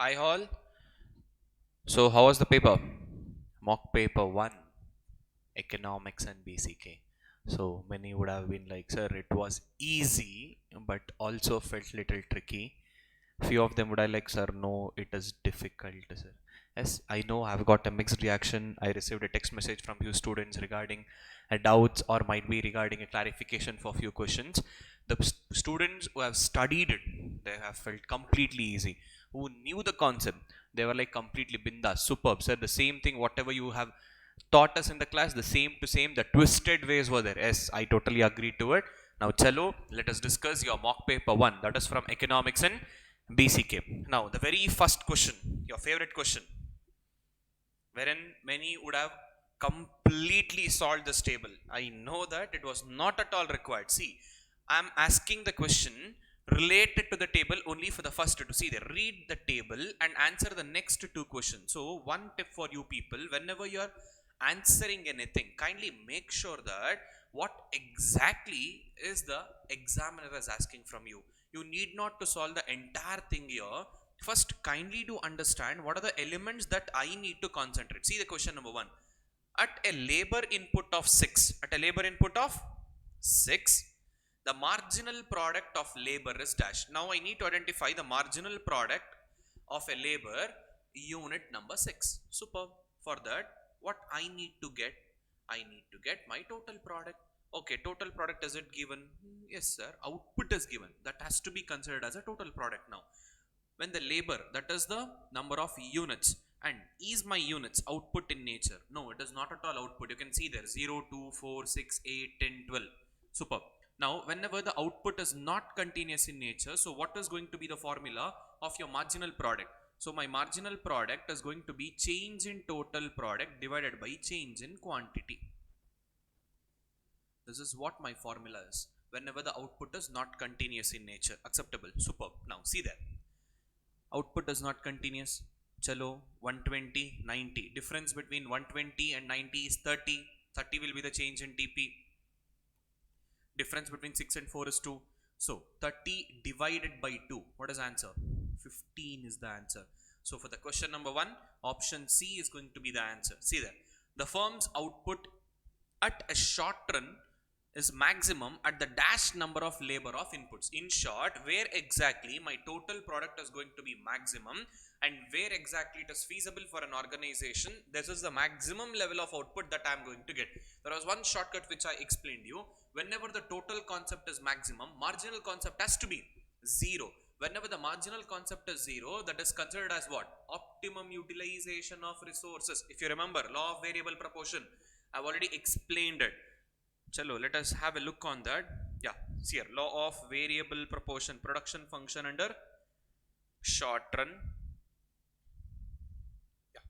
Hi all. So how was the paper? Mock paper 1, economics and BCK. So many would have been like, sir, it was easy, but also felt little tricky. Few of them would have like, sir, no, it is difficult, sir. Yes, I know I've got a mixed reaction. I received a text message from few students regarding a doubts or might be regarding a clarification for few questions. The students who have studied it, they have felt completely easy. Who knew the concept, they were like completely bindas, superb. Said the same thing, whatever you have taught us in the class, the same to same, the twisted ways were there. Yes, I totally agree to it. Now, chalo, let us discuss your mock paper 1, that is from economics and BCK. Now, the very first question, your favorite question, wherein many would have completely solved this table. I know that it was not at all required. See, I am asking the question related to the table only for the first two. See, they read the table and answer the next two questions. So, one tip for you people, whenever you are answering anything, kindly make sure that what exactly is the examiner is asking from you. You need not to solve the entire thing here. First, kindly do understand what are the elements that I need to concentrate. See the question number 1. At a labor input of 6, the marginal product of labor is dash. Now I need to identify the marginal product of a labor unit number 6. Superb. For that, what I need to get? I need to get my total product. Okay, total product, is it given? Yes, sir. Output is given. That has to be considered as a total product now. When the labor, that is the number of units, and is my units output in nature? No, it is not at all output. You can see there 0, 2, 4, 6, 8, 10, 12. Superb. Now whenever the output is not continuous in nature, so what is going to be the formula of your marginal product? So my marginal product is going to be change in total product divided by change in quantity. This is what my formula is whenever the output is not continuous in nature. Acceptable. Superb. Now see there, output is not continuous. Chalo, 120, 90. Difference between 120 and 90 is 30. 30 will be the change in TP. Difference between 6 and 4 is 2. So 30 divided by 2, what is answer? 15 is the answer. So for the question number 1, option C is going to be the answer. See there, the firm's output at a short run is maximum at the dash number of labor of inputs. In short, where exactly my total product is going to be maximum and where exactly it is feasible for an organization, this is the maximum level of output that I am going to get. There was one shortcut which I explained you. Whenever the total concept is maximum, marginal concept has to be 0. Whenever the marginal concept is 0, that is considered as what? Optimum utilization of resources. If you remember, law of variable proportion, I've already explained it. Chalo, let us have a look on that. Yeah, see here, law of variable proportion, production function under short run. Yeah.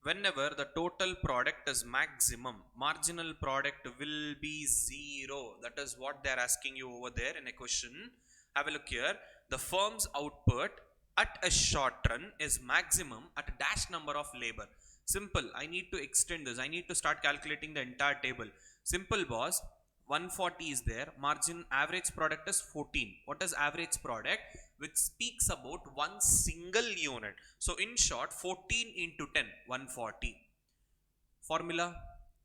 Whenever the total product is maximum, marginal product will be 0. That is what they are asking you over there in a question. Have a look here. The firm's output at a short run is maximum at a dash number of labor. Simple. I need to extend this. I need to start calculating the entire table. Simple, boss. 140 is there. Margin average product is 14. What is average product? Which speaks about one single unit. So in short, 14 into 10, 140. Formula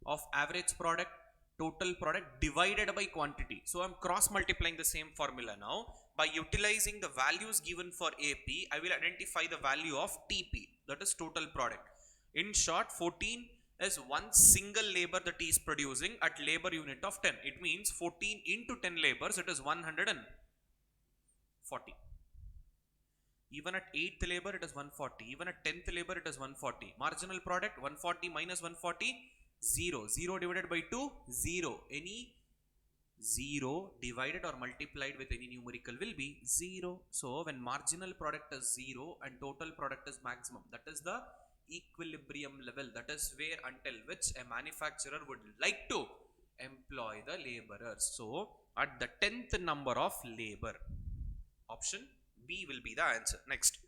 of average product, total product divided by quantity. So I'm cross multiplying the same formula now. By utilizing the values given for AP, I will identify the value of TP, that is total product. In short, 14 is one single labor that is producing at labor unit of 10. It means 14 into 10 labors, it is 140. Even at 8th labor it is 140. Even at 10th labor it is 140. Marginal product 140 minus 140, 0. 0 divided by 2, 0. Any 0 divided or multiplied with any numerical will be 0. So when marginal product is 0 and total product is maximum, that is the equilibrium level. That is where until which a manufacturer would like to employ the laborers. So at the 10th number of labor, option B will be the answer. Next,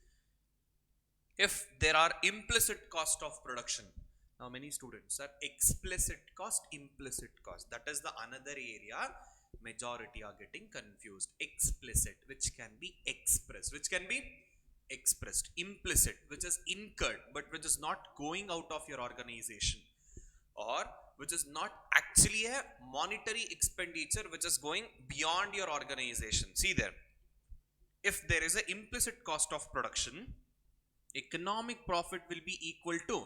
if there are implicit cost of production. Now many students are explicit cost, implicit cost. That is the another area majority are getting confused. Explicit, which can be expressed, which can be expressed, implicit, which is incurred but which is not going out of your organization, or which is not actually a monetary expenditure which is going beyond your organization. See there, if there is an implicit cost of production, economic profit will be equal to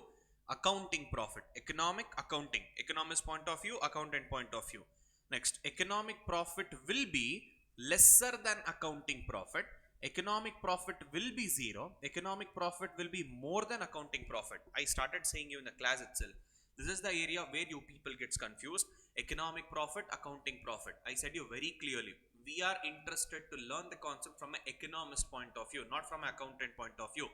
accounting profit. Economic, accounting, economist point of view, accountant point of view. Next, economic profit will be lesser than accounting profit. Economic profit will be zero. Economic profit will be more than accounting profit. I started saying you in the class itself, this is the area where you people gets confused. Economic profit, accounting profit. I said you very clearly, we are interested to learn the concept from an economist point of view, not from an accountant point of view.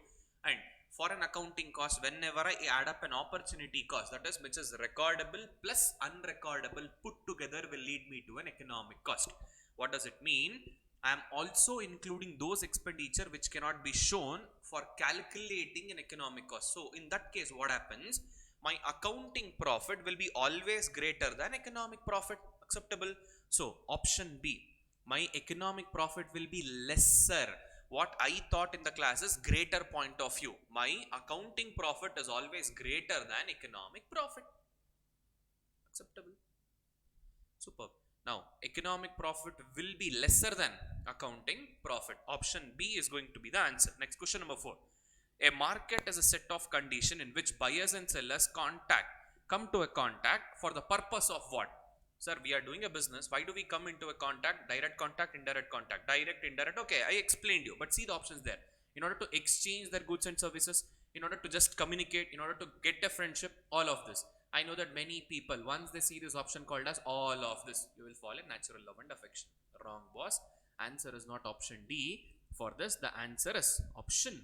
And for an accounting cost, whenever I add up an opportunity cost, that is which is recordable plus unrecordable put together, will lead me to an economic cost. What does it mean? I am also including those expenditure which cannot be shown for calculating an economic cost. So in that case, what happens? My accounting profit will be always greater than economic profit. Acceptable? So option B, my economic profit will be lesser. What I thought in the class is greater point of view. My accounting profit is always greater than economic profit. Acceptable? Superb. Now, economic profit will be lesser than accounting profit. Option B is going to be the answer. Next, question number 4. A market is a set of condition in which buyers and sellers come to a contact for the purpose of what? Sir, we are doing a business. Why do we come into a contact? Direct contact, indirect contact. Direct, indirect. Okay, I explained you. But see the options there. In order to exchange their goods and services, in order to just communicate, in order to get a friendship, all of this. I know that many people, once they see this option called as all of this, you will fall in natural love and affection. Wrong, boss. Answer is not option D. For this, the answer is option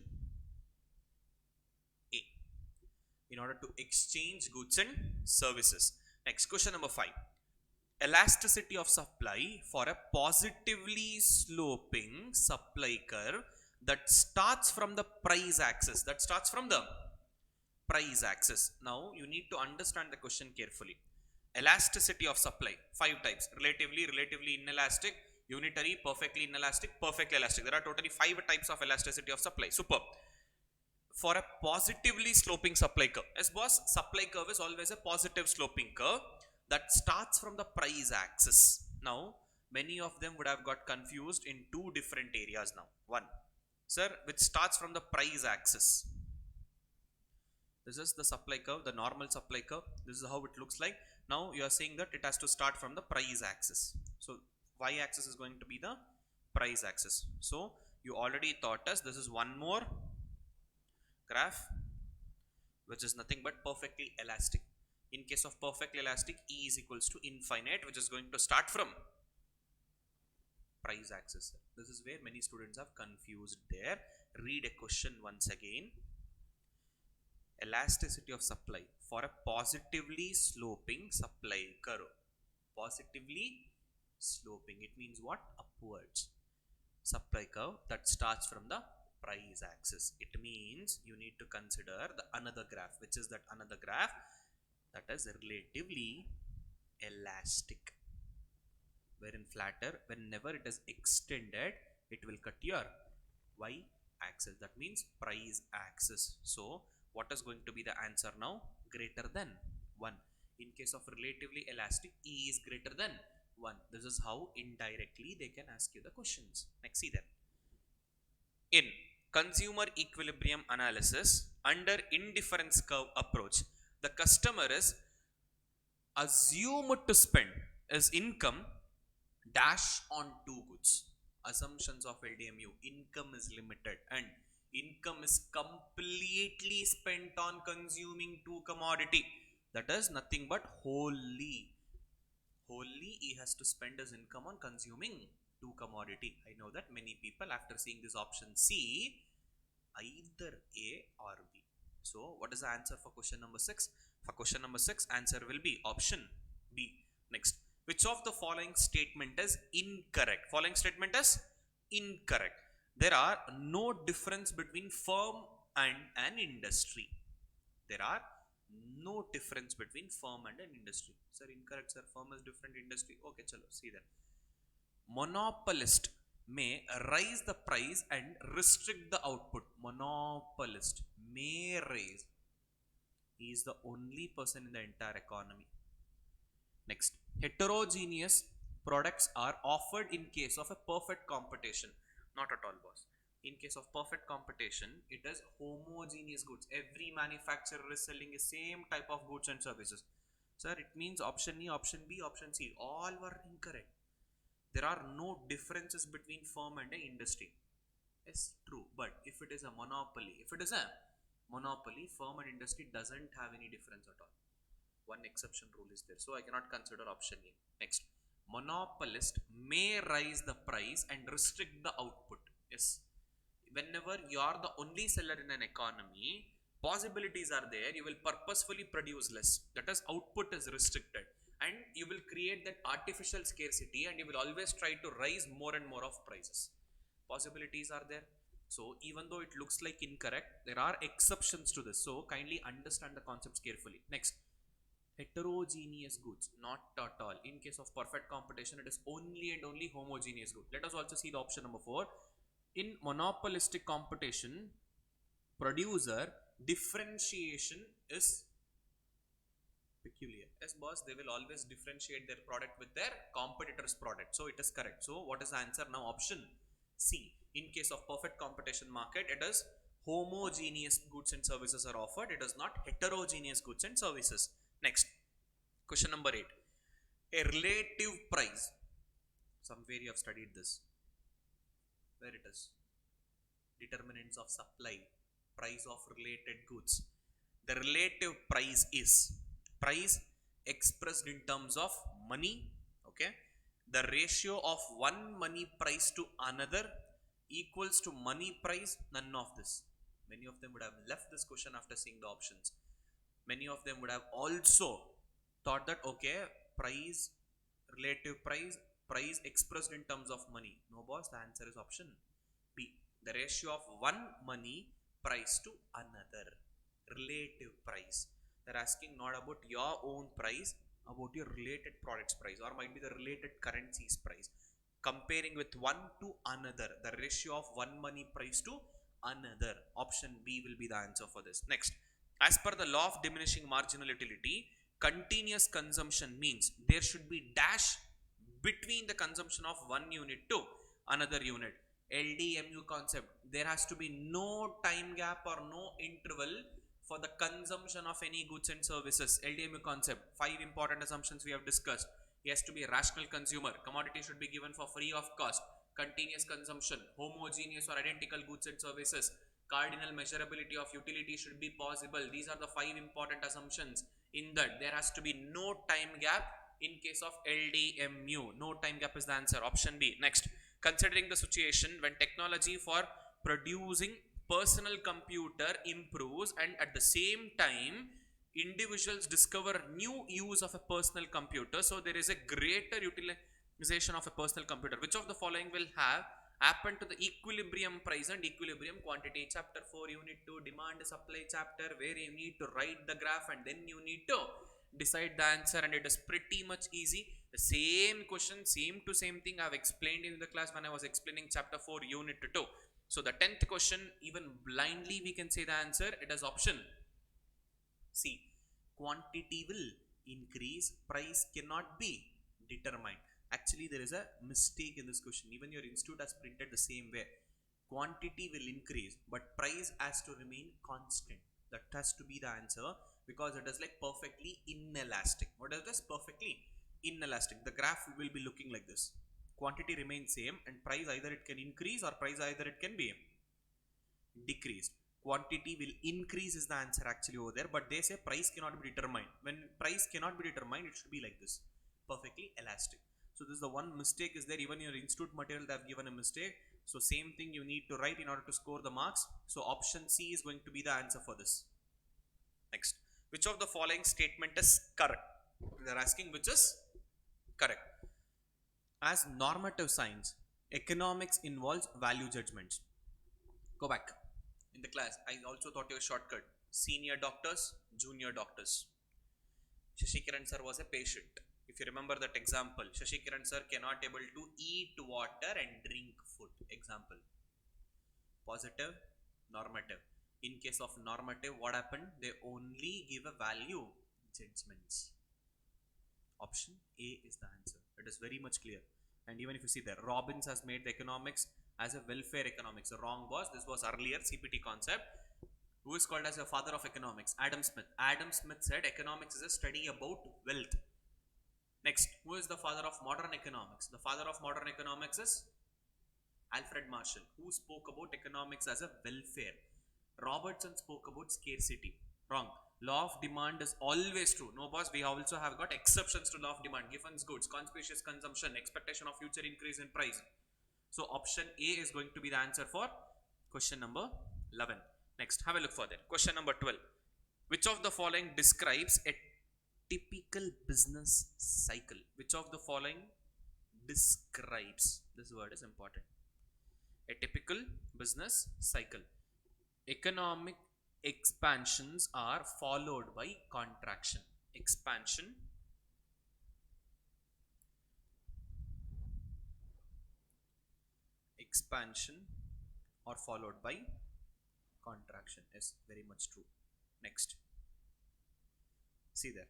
A. In order to exchange goods and services. Next, question number 5. Elasticity of supply for a positively sloping supply curve that starts from the price axis. Now you need to understand the question carefully. Elasticity of supply, 5 types: relatively inelastic, unitary, perfectly inelastic, perfectly elastic. There are totally 5 types of elasticity of supply. Superb. For a positively sloping supply curve, yes boss, supply curve is always a positive sloping curve that starts from the price axis. Now many of them would have got confused in 2 different areas. Now one, sir, which starts from the price axis. This is the supply curve, the normal supply curve. This is how it looks like. Now you are saying that it has to start from the price axis. So y axis is going to be the price axis. So you already taught us this is one more graph which is nothing but perfectly elastic. In case of perfectly elastic, E is equals to infinite, which is going to start from price axis. This is where many students have confused there. Read a question once again. Elasticity of supply for a positively sloping supply curve. Positively sloping, it means what? Upwards. Supply curve that starts from the price axis. It means you need to consider the another graph. Which is that another graph? That is relatively elastic, wherein flatter, whenever it is extended, it will cut your y axis. That means price axis. So what is going to be the answer now? Greater than 1. In case of relatively elastic, E is greater than 1. This is how indirectly they can ask you the questions. Next, see that. In consumer equilibrium analysis under indifference curve approach, the customer is assumed to spend his income dash on 2 goods. Assumptions of LDMU: income is limited and income is completely spent on consuming 2 commodity. That is nothing but wholly he has to spend his income on consuming 2 commodity. I know that many people, after seeing this option C, either A or B. So what is the answer for question number 6? For question number 6, answer will be option B. Next, which of the following statement is incorrect? Following statement is incorrect. There are no difference between firm and an industry. There are no difference between firm and an industry. Sir, incorrect sir, firm is different, industry. Okay, chalo, see that. Monopolist may raise the price and restrict the output. monopolist may raise. He is the only person in the entire economy. Next, heterogeneous products are offered in case of a perfect competition. Not at all, boss. In case of perfect competition, it is homogeneous goods. Every manufacturer is selling the same type of goods and services. Sir, it means option E, option B, option C. All were incorrect. There are no differences between firm and a industry. Yes, true. But if it is a monopoly, firm and industry doesn't have any difference at all. One exception rule is there, so I cannot consider option A. Next, monopolist may raise the price and restrict the output. Yes, whenever you are the only seller in an economy, possibilities are there. You will purposefully produce less. That is, output is restricted, and you will create that artificial scarcity, and you will always try to raise more and more of prices. Possibilities are there. So even though it looks like incorrect, there are exceptions to this. So kindly understand the concepts carefully. Next, heterogeneous goods, not at all. In case of perfect competition, it is only and only homogeneous good. Let us also see the option number 4. In monopolistic competition, producer differentiation is peculiar. Yes, boss, they will always differentiate their product with their competitor's product. So it is correct. So what is the answer now? Option C. In case of perfect competition market, it is homogeneous goods and services are offered. It is not heterogeneous goods and services. Next, question number 8. A relative price. Somewhere you have studied this. Where it is? Determinants of supply, price of related goods. The relative price is price expressed in terms of money. Okay. The ratio of one money price to another equals to money price. None of this. Many of them would have left this question after seeing the options. Many of them would have also thought that, okay, price, relative price, price expressed in terms of money. No, boss, the answer is option B. The ratio of one money price to another. Relative price. They're asking not about your own price, about your related products price, or might be the related currencies price. Comparing with one to another. The ratio of one money price to another. Option B will be the answer for this. Next. As per the law of diminishing marginal utility, continuous consumption means there should be dash between the consumption of one unit to another unit. LDMU concept. There has to be no time gap or no interval for the consumption of any goods and services. LDMU concept. 5 important assumptions we have discussed. He has to be a rational consumer. Commodity should be given for free of cost. Continuous consumption. Homogeneous or identical goods and services. Cardinal measurability of utility should be possible. These are the 5 important assumptions. In that, there has to be no time gap in case of LDMU. No time gap is the answer. Option B. Next, considering the situation when technology for producing personal computer improves and at the same time individuals discover new use of a personal computer, so there is a greater utilization of a personal computer. Which of the following will have happen to the equilibrium price and equilibrium quantity? Chapter 4 unit 2 demand supply chapter, where you need to write the graph and then you need to decide the answer, and it is pretty much easy. The same question, same to same thing I have explained in the class when I was explaining chapter 4 unit 2. So the 10th question, even blindly we can say the answer. It is option C. Quantity will increase, price cannot be determined. Actually, there is a mistake in this question. Even your institute has printed the same way. Quantity will increase, but price has to remain constant. That has to be the answer, because it is like perfectly inelastic. What is this? Perfectly inelastic. The graph will be looking like this. Quantity remains same, and price either it can increase or price either it can be decreased. Quantity will increase is the answer actually over there, but they say price cannot be determined. When price cannot be determined, it should be like this, perfectly elastic. So this is the one mistake is there. Even in your institute material they have given a mistake. So same thing you need to write in order to score the marks. So option C is going to be the answer for this. Next, which of the following statement is correct? They are asking which is correct. As normative science, economics involves value judgments. Go back. In the class, I also thought you a shortcut. Senior doctors, junior doctors. Shashikiran sir was a patient. If you remember that example, Shashikiran sir cannot able to eat water and drink food. Example. Positive, Normative. In case of normative, what happened? They only give a value judgments. Option A is the answer. It is very much clear. And even if you see there, Robbins has made the economics as a welfare economics. The wrong was, this was earlier CPT concept. Who is called as the father of economics? Adam Smith. Adam Smith said economics is a study about wealth. Next, who is the father of modern economics? The father of modern economics is Alfred Marshall, who spoke about economics as a welfare. Robertson spoke about scarcity. Wrong. Law of demand is always true. No, boss, we also have got exceptions to law of demand. Given goods, conspicuous consumption, expectation of future increase in price. So option A is going to be the answer for question number 11. Next, have a look for that. Question number 12. Which of the following describes a typical business cycle? Which of the following describes? This word is important. A typical business cycle. Economic expansions are followed by contraction. Expansion or followed by contraction is very much true. Next, see there,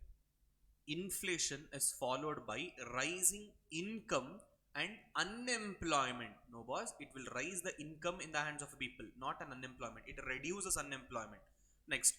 inflation is followed by rising income and unemployment. No, boss, it will raise the income in the hands of people, not an unemployment. It reduces unemployment. Next,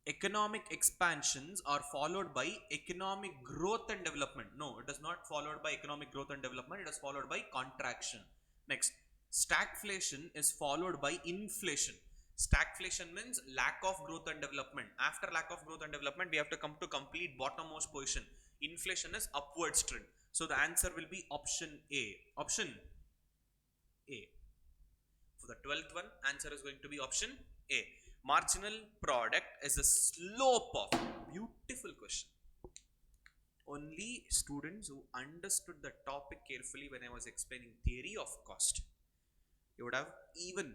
economic expansions are followed by economic growth and development. No, it is not followed by economic growth and development. It is followed by contraction. Next, stagflation is followed by inflation. Stagflation means lack of growth and development. After lack of growth and development, we have to come to complete bottommost position. Inflation is upwards trend. So the answer will be option A. Option A. For the 12th one, answer is going to be option A. Marginal product is a slope of. Beautiful question. Only students who understood the topic carefully when I was explaining theory of cost, you would have even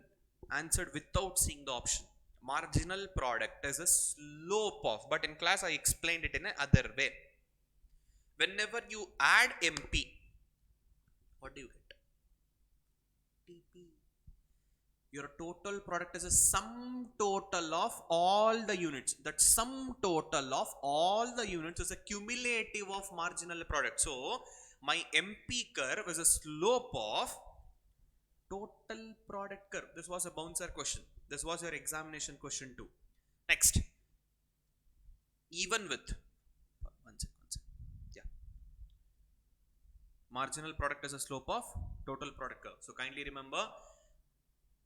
answered without seeing the option. Marginal product is a slope of, but in class I explained it in another way. Whenever you add MP, what do you get? TP. Your total product is a sum total of all the units. That sum total of all the units is a cumulative of marginal product. So my MP curve is a slope of total product curve. This was a bouncer question. This was your examination question too. Next, even with marginal product is a slope of total product curve. So kindly remember,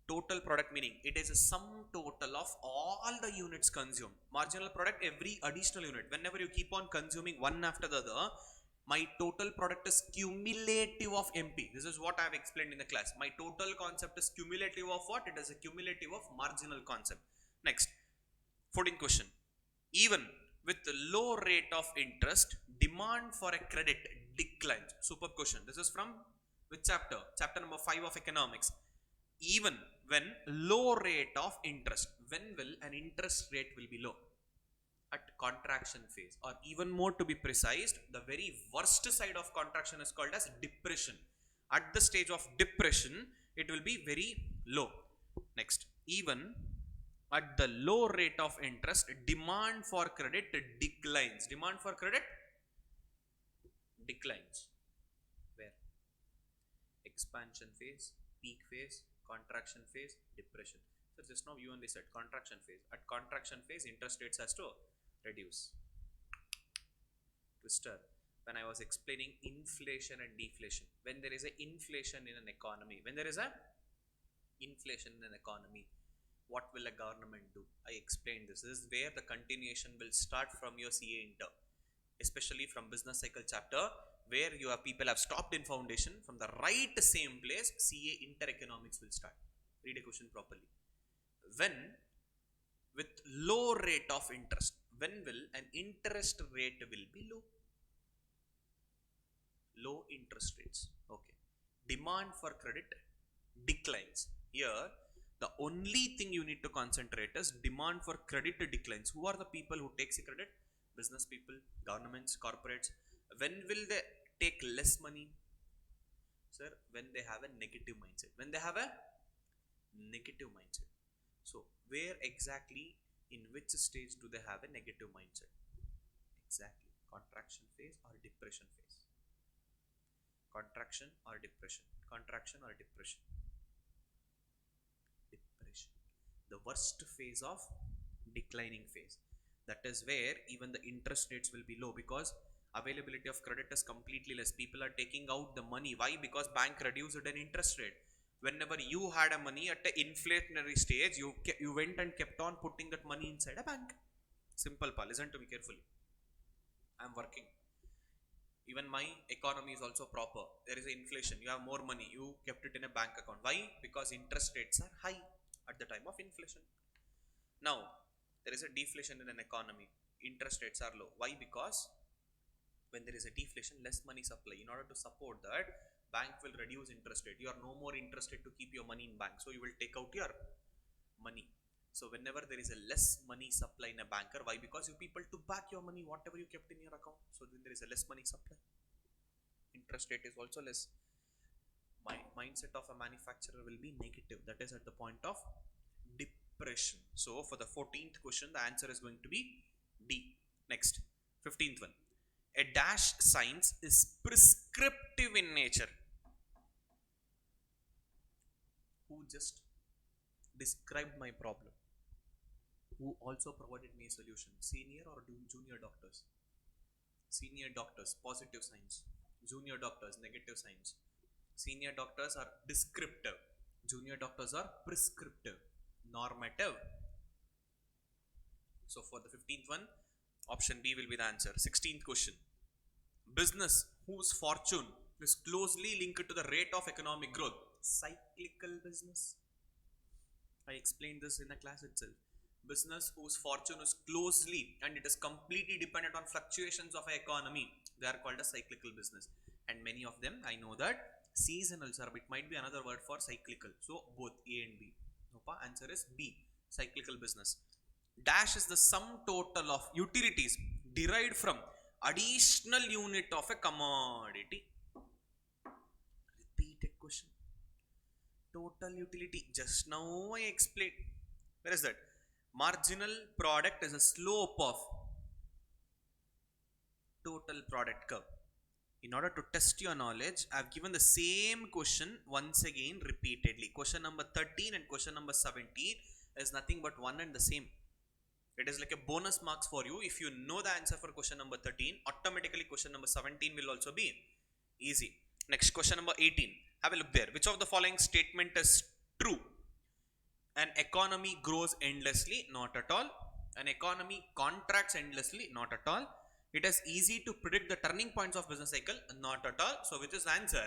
total product meaning it is a sum total of all the units consumed. Marginal product, every additional unit. Whenever you keep on consuming one after the other, my total product is cumulative of MP. This is what I have explained in the class. My total concept is cumulative of what? It is a cumulative of marginal concept. Next, 14th question. Even with the low rate of interest, demand for a credit declines. Super question. This is from which chapter? Chapter number 5 of economics. Even when low rate of interest, when will an interest rate will be low? At contraction phase, or even more to be precise, the very worst side of contraction is called as depression. At the stage of depression, it will be very low. Next, even at the low rate of interest, demand for credit declines. Demand for credit declines. Where? Expansion phase, peak phase, contraction phase, depression. So just now you only said contraction phase. At contraction phase, interest rates has to reduce. Twister. When I was explaining inflation and deflation, when there is an inflation in an economy, what will a government do? I explained this. This is where the continuation will start from your CA Inter, especially from business cycle chapter, where your people have stopped in foundation. From the right same place, CA Inter economics will start. Read a question properly. When with low rate of interest, when will an interest rate will be low? Low interest rates. Okay. Demand for credit declines. Here, the only thing you need to concentrate is demand for credit declines. Who are the people who takes a credit? Business people, governments, corporates. When will they take less money? Sir, when they have a negative mindset. When they have a negative mindset. So Where exactly, in which stage do they have a negative mindset? Exactly, contraction phase or depression phase? Contraction or depression? Contraction or depression? Depression. The worst phase of declining phase. That is where even the interest rates will be low, because availability of credit is completely less. People are taking out the money. Why? Because bank reduced an interest rate. Whenever you had a money at an inflationary stage, you went and kept on putting that money inside a bank. Simple, pa. Listen to me carefully. I'm working. Even my economy is also proper. There is inflation. You have more money. You kept it in a bank account. Why? Because interest rates are high at the time of inflation. Now, there is a deflation in an economy. Interest rates are low. Why? Because when there is a deflation, less money supply. In order to support that, bank will reduce interest rate. You are no more interested to keep your money in bank. So you will take out your money. So whenever there is a less money supply in a banker, why? Because you people to back your money, whatever you kept in your account. So then there is a less money supply. Interest rate is also less. My mindset of a manufacturer will be negative. That is at the point of depression. So for the 14th question, the answer is going to be D. Next, 15th one. A dash science is prescriptive in nature. Who just described my problem? Who also provided me a solution? Senior or junior doctors? Senior doctors, positive signs. Junior doctors, negative signs. Senior doctors are descriptive. Junior doctors are prescriptive. Normative. So for the 15th one, option B will be the answer. 16th question. Business whose fortune is closely linked to the rate of economic growth. Cyclical business. I explained this in the class itself. Business whose fortune is closely and it is completely dependent on fluctuations of an economy, they are called a cyclical business. And many of them, I know that seasonal, sir, it might be another word for cyclical. So both A and B. Nopa, answer is B, cyclical business. Dash is the sum total of utilities derived from additional unit of a commodity. Repeated question. Total utility. Just now I explained. Where is that? Marginal product is a slope of total product curve. In order to test your knowledge, I have given the same question once again repeatedly. Question number 13 and question number 17 is nothing but one and the same. It is like a bonus marks for you. If you know the answer for question number 13, automatically question number 17 will also be easy. Next, question number 18. Have a look there. Which of the following statement is true? An economy grows endlessly? Not at all. An economy contracts endlessly? Not at all. It is easy to predict the turning points of business cycle? Not at all. So which is the answer?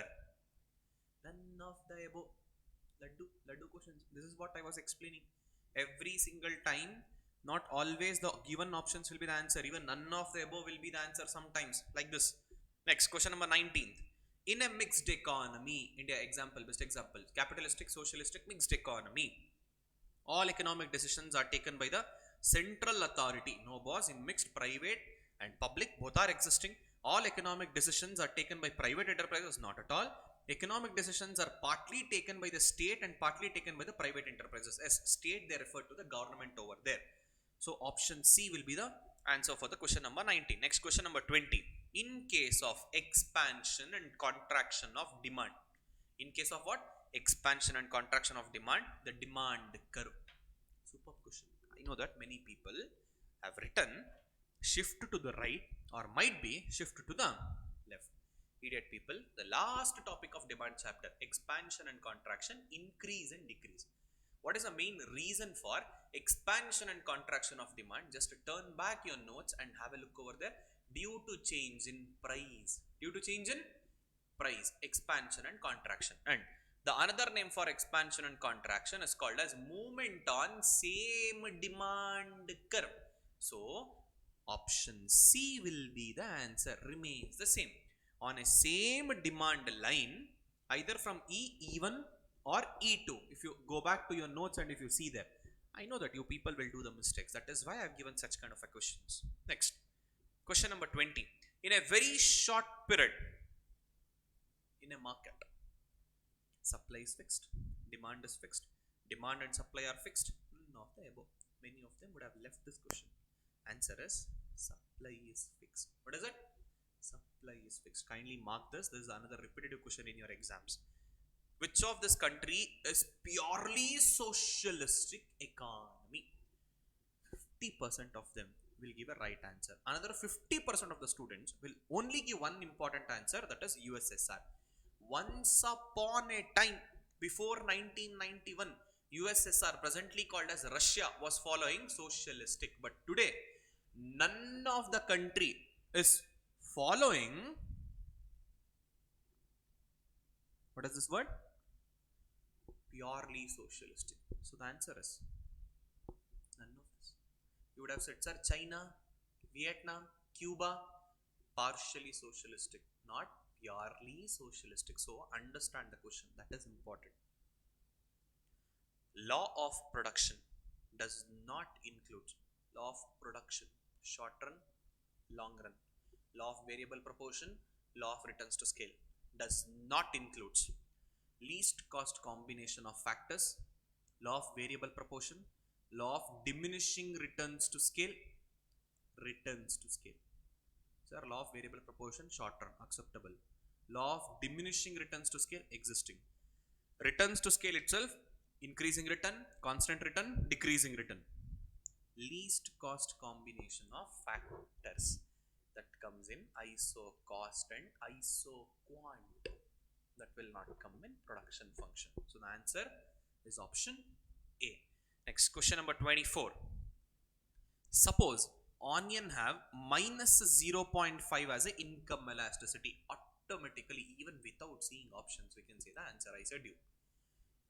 None of the above. Laddu questions. This is what I was explaining. Every single time, not always the given options will be the answer. Even none of the above will be the answer sometimes. Like this. Next, question number 19. In a mixed economy, India example, best example, capitalistic, socialistic, mixed economy. All economic decisions are taken by the central authority. No boss. In mixed private and public, both are existing. All economic decisions are taken by private enterprises? Not at all. Economic decisions are partly taken by the state and partly taken by the private enterprises. As state, they refer to the government over there. So option C will be the answer for the question number 19. Next, question number 20. In case of expansion and contraction of demand. In case of what? Expansion and contraction of demand, the demand curve. Superb question. I know that many people have written shift to the right or might be shift to the left. Idiot people. The last topic of demand chapter, expansion and contraction, increase and decrease. What is the main reason for expansion and contraction of demand? Just turn back your notes and have a look over there. Due to change in price. Due to change in price, expansion and contraction. And the another name for expansion and contraction is called as movement on same demand curve. So option C will be the answer. Remains the same. On a same demand line, either from E1 or E2. If you go back to your notes and if you see there, I know that you people will do the mistakes. That is why I have given such kind of a questions. Next, question number 20. In a very short period, in a market, supply is fixed, demand is fixed, demand and supply are fixed? No, of the above. Many of them would have left this question. Answer is supply is fixed. What is it? Supply is fixed. Kindly mark this. This is another repetitive question in your exams. Which of this country is purely socialistic economy? 50% of them will give a right answer. Another 50% of the students will only give one important answer, that is USSR. Once upon a time, before 1991, USSR, presently called as Russia, was following socialistic. But today, none of the country is following. What is this word? Purely socialistic. So the answer is none of this. You would have said, sir, China, Vietnam, Cuba, partially socialistic, not purely socialistic. So understand the question. That is important. Law of production does not include law of production, short run, long run. Law of variable proportion, law of returns to scale does not include least cost combination of factors, law of variable proportion, law of diminishing returns to scale, Sir, law of variable proportion, short term, acceptable. Law of diminishing returns to scale, existing. Returns to scale itself, increasing return, constant return, decreasing return. Least cost combination of factors, that comes in iso cost and iso quant. That will not come in production function. So the answer is option A. Next, question number 24. Suppose onion have minus 0.5 as a income elasticity. Automatically, even without seeing options, we can say the answer. I said you.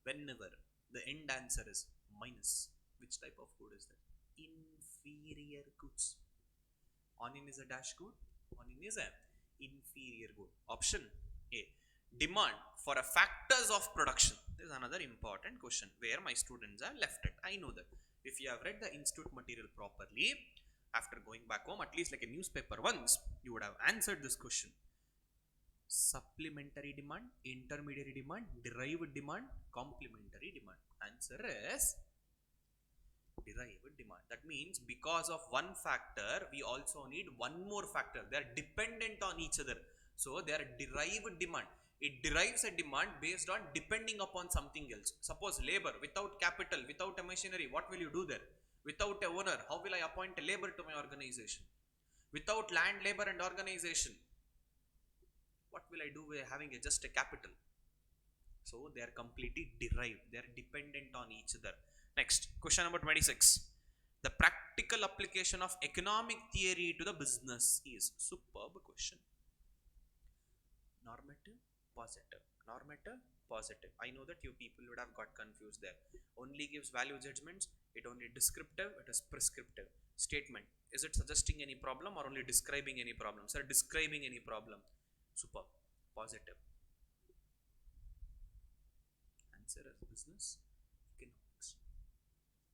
Whenever the end answer is minus, which type of good is that? Inferior goods. Onion is a dash good. Onion is an inferior good. Option A. Demand for a factors of production. This is another important question where my students are left it. I know that. If you have read the institute material properly, after going back home, at least like a newspaper once, you would have answered this question. Supplementary demand, intermediary demand, derived demand, complementary demand. Answer is derived demand. That means because of one factor, we also need one more factor. They are dependent on each other. So they are derived demand. It derives a demand based on depending upon something else. Suppose labor, without capital, without a machinery, what will you do there? Without a owner, how will I appoint a labor to my organization? Without land, labor and organization, what will I do with having just a capital? So they are completely derived. They are dependent on each other. Next, question number 26. The practical application of economic theory to the business is. Superb question. Normative, positive. Normative, positive. I know that you people would have got confused there. Only gives value judgments. It only descriptive. It is prescriptive. Statement. Is it suggesting any problem or only describing any problem? Sir, describing any problem. Superb. Positive. Answer is business economics.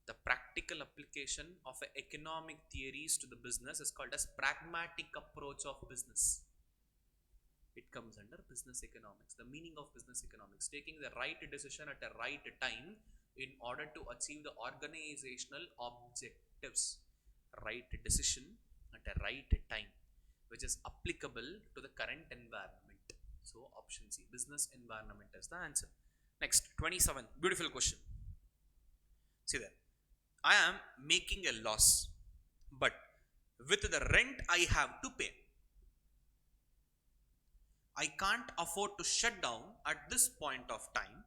The practical application of economic theories to the business is called as pragmatic approach of business. It comes under business economics. The meaning of business economics: taking the right decision at the right time in order to achieve the organizational objectives. Right decision at the right time, which is applicable to the current environment. So option C, business environment, is the answer. Next, 27. Beautiful question. See there. I am making a loss, but with the rent I have to pay, I can't afford to shut down at this point of time.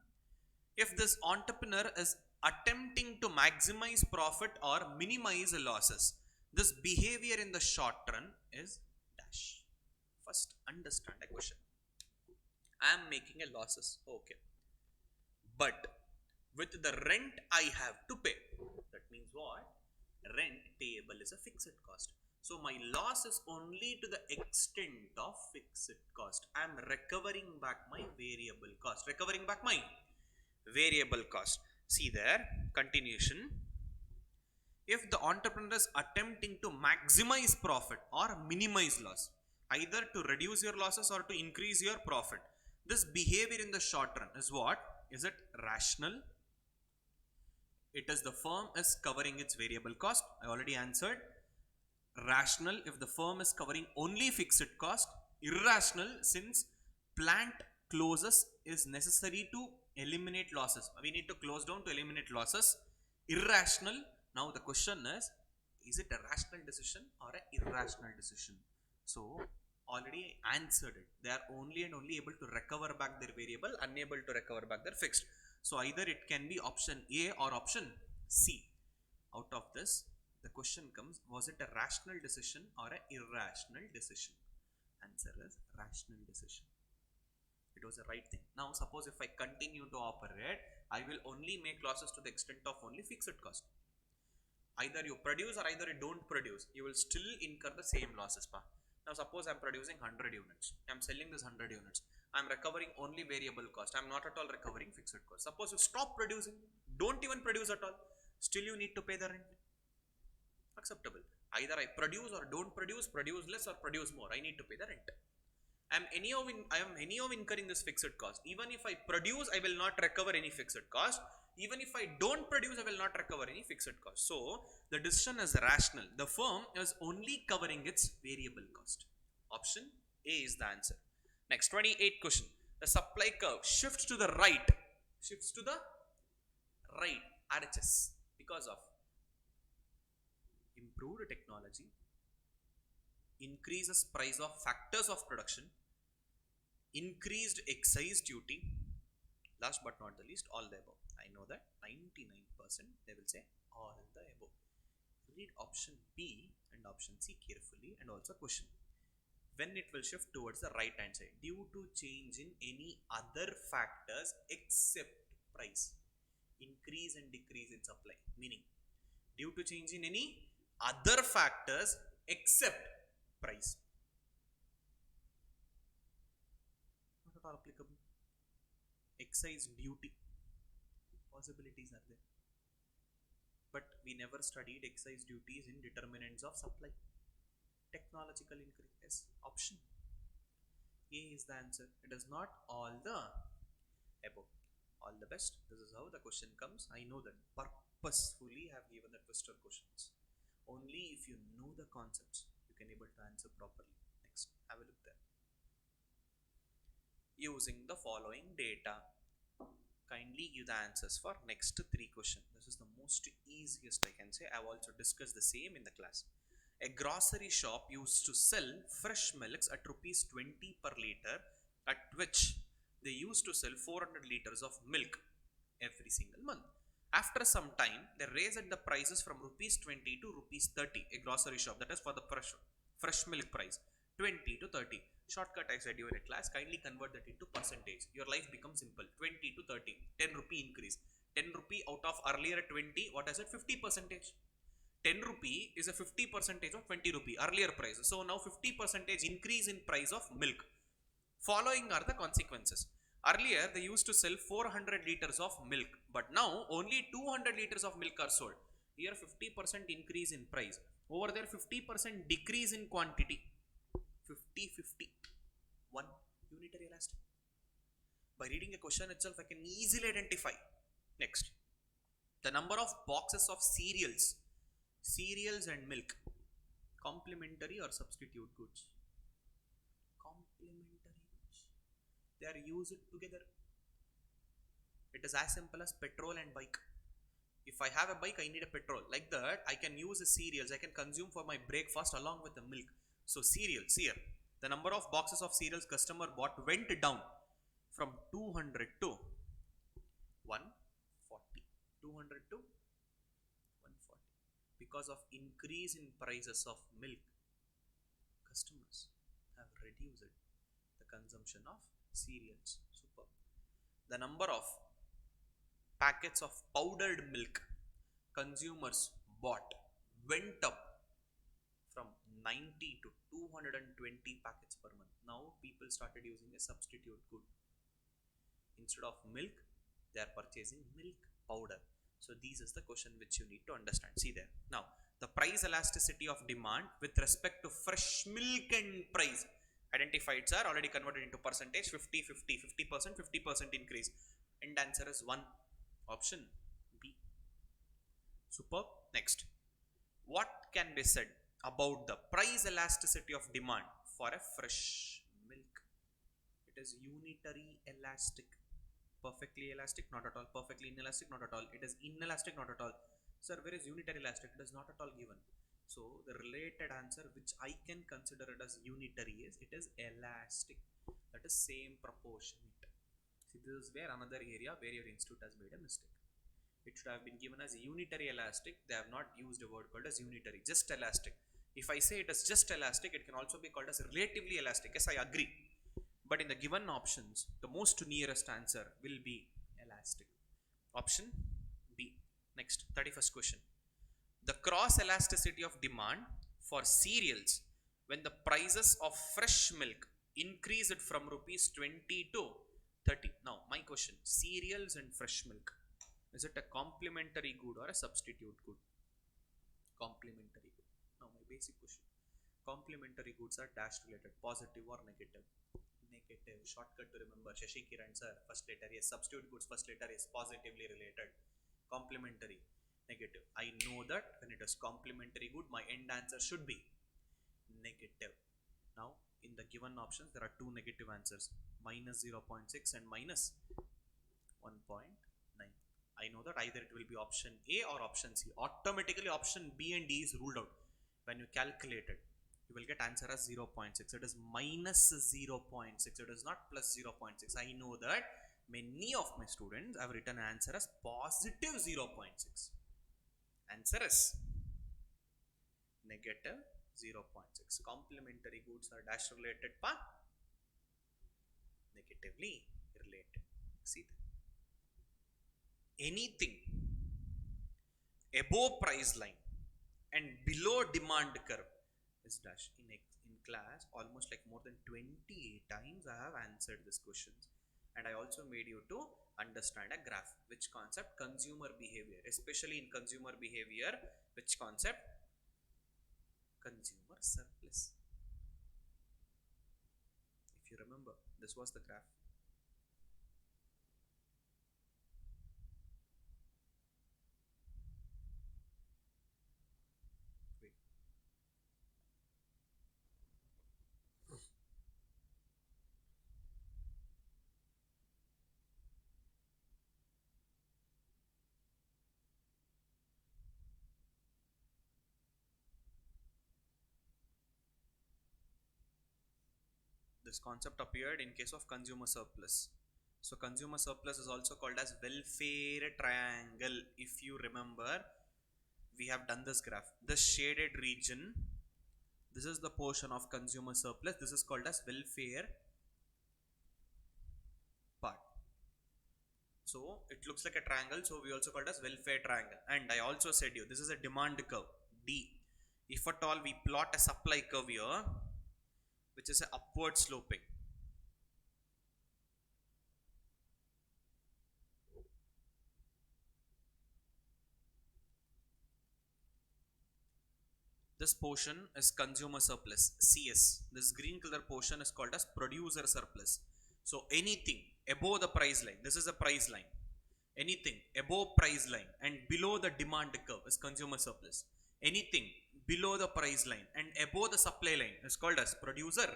If this entrepreneur is attempting to maximize profit or minimize losses, this behavior in the short run is dash. First, understand a question. I am making a losses. Okay. But with the rent I have to pay, that means what? Rent payable is a fixed cost. So my loss is only to the extent of fixed cost. I am recovering back my variable cost. Recovering back my variable cost. See there, continuation. If the entrepreneur is attempting to maximize profit or minimize loss, either to reduce your losses or to increase your profit, this behavior in the short run is what? Is it rational? It is the firm is covering its variable cost. I already answered. Rational if the firm is covering only fixed cost. Irrational since plant closes is necessary to eliminate losses. We need to close down to eliminate losses. Irrational. Now the question is it a rational decision or an irrational decision? So already answered it. They are only and only able to recover back their variable, unable to recover back their fixed. So either it can be option A or option C. Out of this, the question comes, was it a rational decision or an irrational decision? Answer is rational decision. It was the right thing. Now suppose if I continue to operate, I will only make losses to the extent of only fixed cost. Either you produce or either you don't produce, you will still incur the same losses. Now suppose I am producing 100 units. I am selling this 100 units. I am recovering only variable cost. I am not at all recovering fixed cost. Suppose you stop producing, don't even produce at all, still you need to pay the rent. Acceptable. Either I produce or don't produce less or produce more, I need to pay the rent. I am anyhow incurring this fixed cost. Even if I produce, I will not recover any fixed cost. Even if I don't produce, I will not recover any fixed cost. So the decision is rational. The firm is only covering its variable cost. Option A is the answer. Next, 28th question. The supply curve shifts to the right. Shifts to the right, RHS, because of improved technology, increases price of factors of production, increased excise duty, last but not the least, all the above. I know that 99% they will say all the above. Read option B and option C carefully and also question. When it will shift towards the right hand side? Due to change in any other factors except price. Increase and decrease in supply. Meaning, due to change in any other factors except price. Not at all applicable. Excise duty. Possibilities are there. But we never studied excise duties in determinants of supply. Technological increase. Yes, option A is the answer. It is not all the above. All the best. This is how the question comes. I know that purposefully I have given the twister questions. Only if you know the concepts, you can able to answer properly. Next, have a look there. Using the following data, kindly give the answers for next 3 questions. This is the most easiest I can say. I have also discussed the same in the class. A grocery shop used to sell fresh milks at rupees 20 per liter, at which they used to sell 400 liters of milk every single month. After some time, they raised the prices from rupees 20 to rupees 30. A grocery shop, that is for the fresh milk price, 20 to 30. Shortcut I said you in a class, kindly convert that into percentage. Your life becomes simple. 20 to 30, 10 rupee increase. 10 rupee out of earlier 20, what is it? 50 percentage. 10 rupee is a 50 percentage of 20 rupee earlier price. So now 50 percentage increase in price of milk. Following are the consequences. Earlier they used to sell 400 liters of milk, but now only 200 liters of milk are sold. Here 50% increase in price. Over there 50% decrease in quantity. 50-50. 1 unitary elastic. By reading a question itself, I can easily identify. Next, the number of boxes of cereals and milk, complementary or substitute goods? Complementary goods. They are used together. It is as simple as petrol and bike. If I have a bike, I need a petrol. Like that, I can use the cereals. I can consume for my breakfast along with the milk. So cereals here, the number of boxes of cereals customer bought went down from 200 to 140. 200 to 140. Because of increase in prices of milk, customers have reduced the consumption of cereals. Super. The number of packets of powdered milk consumers bought went up from 90 to 220 packets per month. Now people started using a substitute good. Instead of milk, they are purchasing milk powder. So this is the question which you need to understand. See there. Now the price elasticity of demand with respect to fresh milk and price identified are already converted into percentage. 50% increase, and answer is 1, option B. Superb. Next, what can be said about the price elasticity of demand for a fresh milk? It is unitary elastic. Perfectly elastic? Not at all. Perfectly inelastic? Not at all. It is inelastic? Not at all. Sir, where is unitary elastic? It is not at all given. So the related answer which I can consider it as unitary is it is elastic. That is same proportionate. See, this is where another area where your institute has made a mistake. It should have been given as unitary elastic. They have not used a word called as unitary, just elastic. If I say it is just elastic, it can also be called as relatively elastic. Yes, I agree. But in the given options, the most nearest answer will be elastic. Option B. Next, 31st question. The cross elasticity of demand for cereals when the prices of fresh milk increased from rupees 20 to 30. Now, my question, cereals and fresh milk, is it a complementary good or a substitute good? Complementary good. Now, my basic question, complementary goods are dash related, positive or negative? Negative. Shortcut to remember. Shashi Kiran sir, first letter is substitute goods, first letter is positively related. Complementary, negative. I know that when it is complementary good, my end answer should be negative. Now, in the given options, there are two negative answers, minus 0.6 and minus 1.9. I know that either it will be option A or option C. Automatically, option B and D is ruled out. When you calculate it, you will get answer as 0.6. It is minus 0.6. It is not plus 0.6. I know that many of my students have written answer as positive 0.6. Answer is negative 0.6. Complementary goods are dash related pa negatively related. See that. Anything above price line and below demand curve is dash. In class, almost like more than 28 times I have answered this questions, and I also made you to understand a graph. Which concept? Consumer behavior. Especially in consumer behavior, which concept? Consumer surplus. If you remember, this was the graph. This concept appeared in case of consumer surplus. So consumer surplus is also called as welfare triangle. If you remember, we have done this graph. This shaded region, this is the portion of consumer surplus. This is called as welfare part. So it looks like a triangle. So we also called as welfare triangle. And I also said you, this is a demand curve, D. If at all we plot a supply curve here, which is a upward sloping. This portion is consumer surplus, CS. This green color portion is called as producer surplus. So anything above the price line, this is a price line. Anything above price line and below the demand curve is consumer surplus. Anything below the price line and above the supply line is called as producer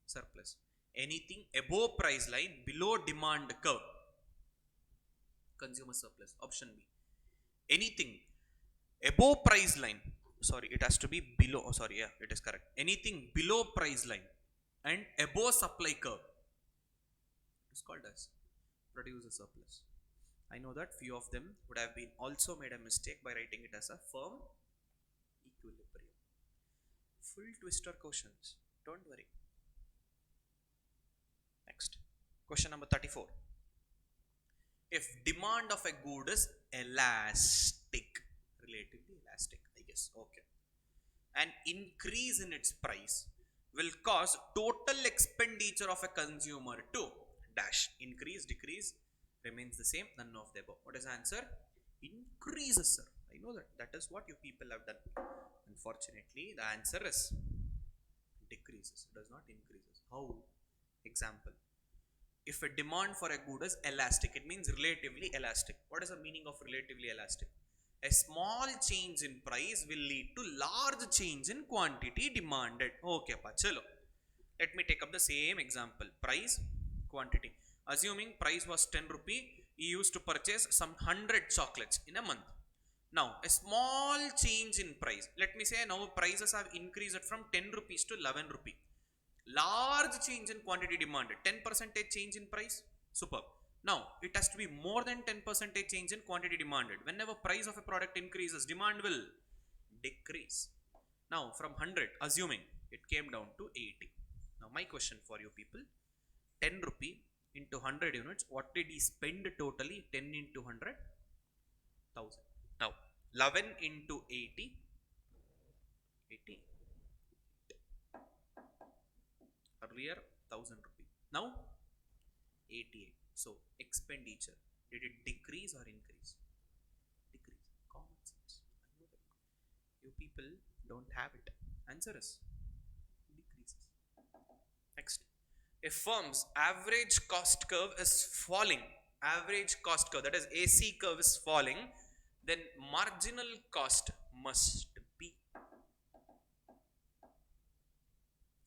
surplus. Anything above price line, below demand curve, consumer surplus. Option B. Anything above price line, sorry, it has to be below, oh sorry, yeah, it is correct. Anything below price line and above supply curve is called as producer surplus. I know that few of them would have been also made a mistake by writing it as a firm equilibrium. Full twister questions, don't worry. Next, question number 34. If demand of a good is elastic, relatively elastic, I guess, okay, an increase in its price will cause total expenditure of a consumer to dash. Increase, decrease, remains the same, none of the above. What is the answer? Increases, sir. I know that. That is what you people have done. Unfortunately, the answer is decreases. It does not increases. How? Example. If a demand for a good is elastic, it means relatively elastic. What is the meaning of relatively elastic? A small change in price will lead to large change in quantity demanded. Okay, pa, chalo. Let me take up the same example. Price, quantity. Assuming price was 10 rupee, he used to purchase some 100 chocolates in a month. Now, a small change in price. Let me say now prices have increased from 10 rupees to 11 rupee. Large change in quantity demanded. 10% change in price. Superb. Now, it has to be more than 10% change in quantity demanded. Whenever price of a product increases, demand will decrease. Now, from 100, assuming it came down to 80. Now, my question for you people, 10 rupee into 100 units, what did he spend totally? 10 into 100, 1000. Now, 11 into 80, 80. Earlier, 1000 rupee. Now, 88. So, expenditure, did it decrease or increase? Decrease. Common sense. I know that. You people don't have it. Answer is decreases. Next. A firm's average cost curve is falling. Average cost curve, that is AC curve is falling, then marginal cost must be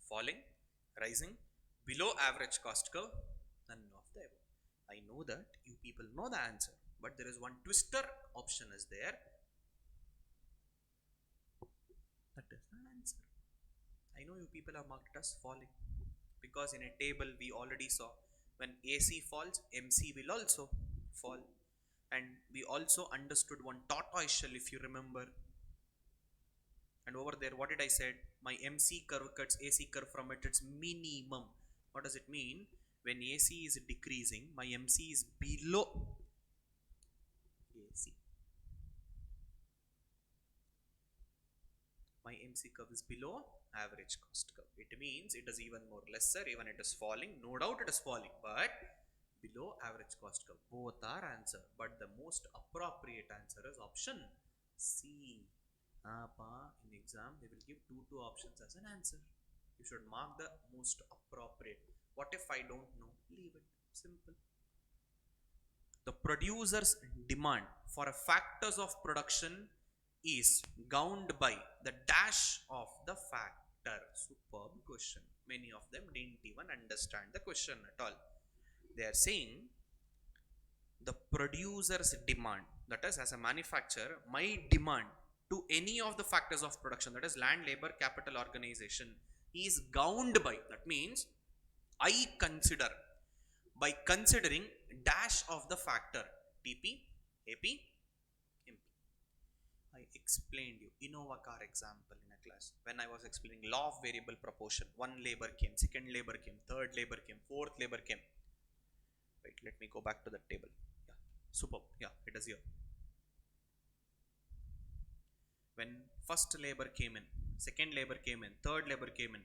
falling, rising, below average cost curve, none of the above. I know that you people know the answer, but there is one twister option is there. That is the answer. I know you people have marked it as falling because in a table we already saw when AC falls, MC will also fall. And we also understood one tortoise shell, if you remember. And over there, what did I said? My MC curve cuts AC curve from it, its minimum. What does it mean? When AC is decreasing, my MC is below AC. My MC curve is below average cost curve. It means it is even more lesser, even it is falling. No doubt it is falling, but below average cost curve. Both are answer, but the most appropriate answer is option C. In the exam, they will give two options as an answer. You should mark the most appropriate. What if I don't know? Leave it. Simple. The producer's demand for a factors of production is governed by the dash of the factor. Superb question. Many of them didn't even understand the question at all. They are saying the producer's demand, that is, as a manufacturer, my demand to any of the factors of production, that is land, labor, capital, organization, is governed by, that means I consider, by considering dash of the factor TP, AP, MP. I explained you Innova car example in a class when I was explaining law of variable proportion. One labor came, second labor came, third labor came, fourth labor came. Wait, let me go back to the table. Yeah, superb. Yeah, it is here. When first labor came in, second labor came in, third labor came in,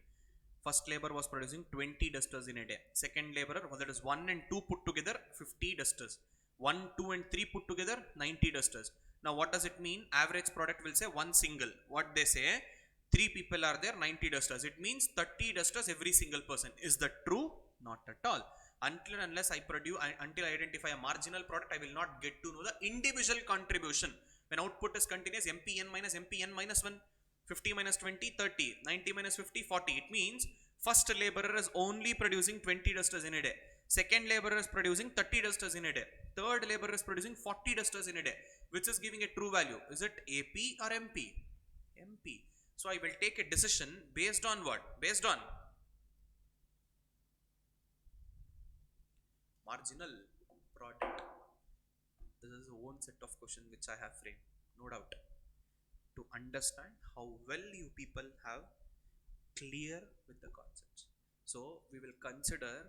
first labor was producing 20 dusters in a day. Second laborer, well, that is 1 and 2 put together, 50 dusters. 1, 2 and 3 put together, 90 dusters. Now what does it mean? Average product will say one single. What they say? 3 people are there, 90 dusters. It means 30 dusters every single person. Is that true? Not at all. Until and unless I produce, until I identify a marginal product, I will not get to know the individual contribution. When output is continuous, MPN minus MPN minus 1, 50 minus 20, 30, 90 minus 50, 40. It means first laborer is only producing 20 dusters in a day. Second laborer is producing 30 dusters in a day. Third laborer is producing 40 dusters in a day. Which is giving a true value? Is it AP or MP? MP. So I will take a decision based on what? Based on marginal product. This is a own set of questions which I have framed, no doubt, to understand how well you people have clear with the concepts. So we will consider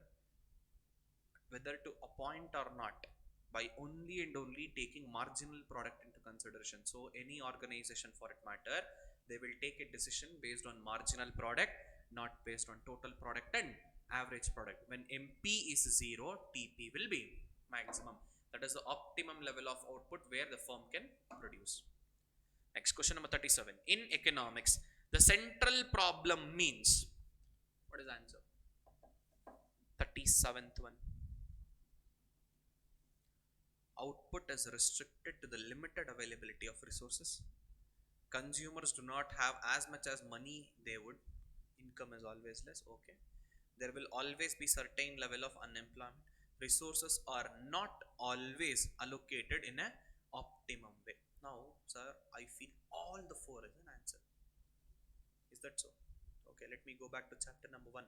whether to appoint or not by only and only taking marginal product into consideration. So any organization for it matter, they will take a decision based on marginal product, not based on total product and average product. When MP is 0, TP will be maximum. That is the optimum level of output where the firm can produce. Next, question number 37. In economics, the central problem means, what is the answer? 37th one. output is restricted to the limited availability of resources. Consumers do not have as much as money they would. Income is always less. Okay, there will always be certain level of unemployment. Resources are not always allocated in a optimum way. Now sir, I feel all the four is an answer. Is that so? Okay, let me go back to chapter number 1.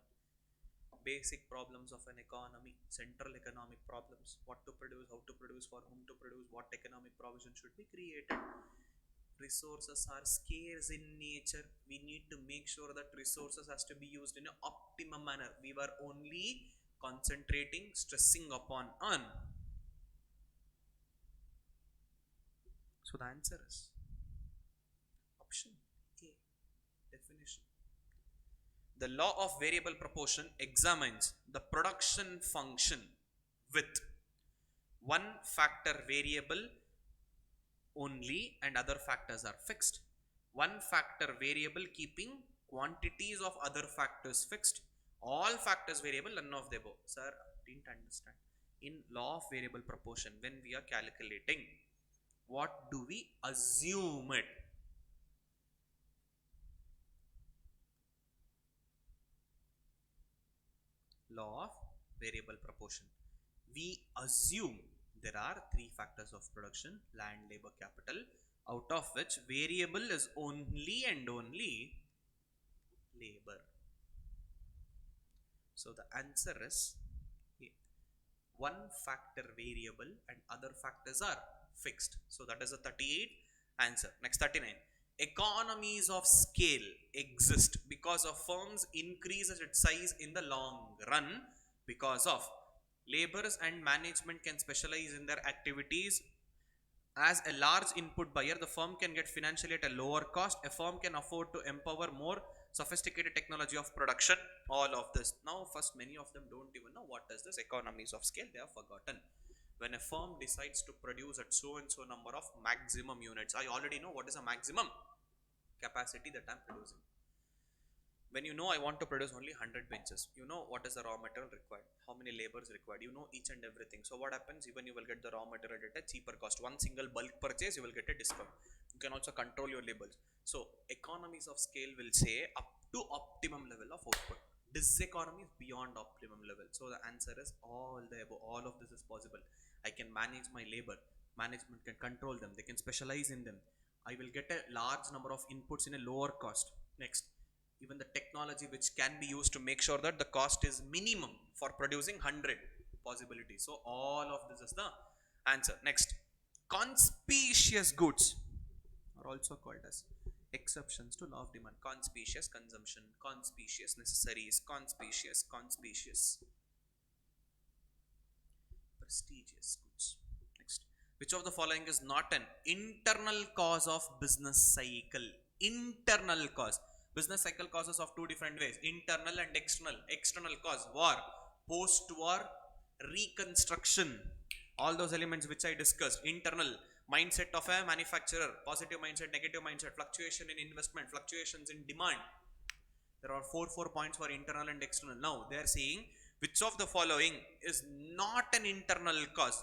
Basic problems of an economy, central economic problems: what to produce, how to produce, for whom to produce, what economic provision should be created. Resources are scarce in nature. We need to make sure that resources has to be used in an optimum manner. We were only concentrating, stressing upon on. So the answer is option A, definition. The law of variable proportion examines the production function with one factor variable only and other factors are fixed. One factor variable keeping quantities of other factors fixed. All factors variable, none of the above. Sir, didn't understand. In law of variable proportion, when we are calculating, what do we assume it? Law of variable proportion. We assume there are three factors of production: land, labor, capital, out of which variable is only and only labor. So the answer is A. One factor variable and other factors are fixed. So that is a 38 answer. Next, 39. Economies of scale exist because of firms increases its size in the long run, because of laborers and management can specialize in their activities. As a large input buyer, the firm can get financially at a lower cost. A firm can afford to empower more sophisticated technology of production. All of this. Now, first, many of them don't even know what is this economies of scale. They have forgotten. When a firm decides to produce at so and so number of maximum units, I already know what is a maximum capacity that I'm producing. When you know I want to produce only 100 benches, you know what is the raw material required, how many labors required, you know each and everything. So what happens, even you will get the raw material at a cheaper cost. One single bulk purchase, you will get a discount. You can also control your labels. So economies of scale will say up to optimum level of output. Diseconomy is beyond optimum level. So the answer is all the above. All of this is possible. I can manage my labor. Management can control them. They can specialize in them. I will get a large number of inputs in a lower cost. Next, even the technology which can be used to make sure that the cost is minimum for producing 100 possibilities. So all of this is the answer. Next, conspicuous goods are also called as exceptions to law of demand. Conspicuous consumption, conspicuous necessaries, conspicuous prestigious goods. Next, which of the following is not an internal cause of business cycle? Internal cause. Business cycle causes of two different ways: internal and external. External cause: war, post-war, reconstruction. All those elements which I discussed. Internal: mindset of a manufacturer, positive mindset, negative mindset, fluctuation in investment, fluctuations in demand. There are four points for internal and external. Now they are saying which of the following is not an internal cause?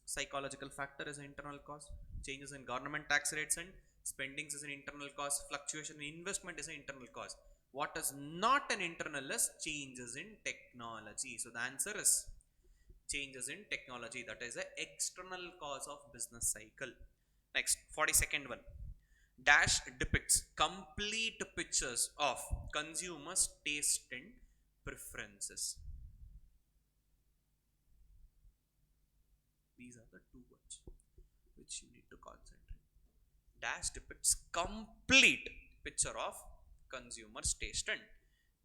Psychological factor is an internal cause. Changes in government tax rates and spendings is an internal cause. Fluctuation in investment is an internal cause. What is not an internal is changes in technology. So the answer is changes in technology. That is an external cause of business cycle. Next, 42nd one. Dash depicts complete pictures of consumers' taste and preferences. These are the two words which you need to concentrate. Dash depicts complete picture of consumers' taste and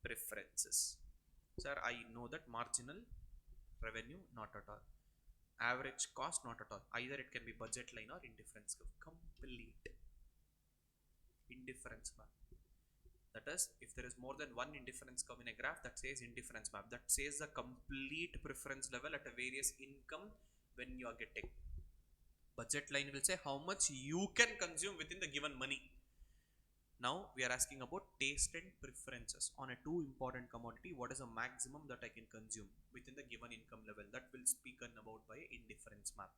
preferences. Sir, I know that marginal revenue, not at all. Average cost, not at all. Either it can be budget line or indifference curve. Complete indifference map. That is, if there is more than one indifference curve in a graph, that says indifference map. That says the complete preference level at a various income when you are getting. Budget line will say how much you can consume within the given money. Now we are asking about taste and preferences on a two important commodity. What is the maximum that I can consume within the given income level? That will speaken about by indifference map.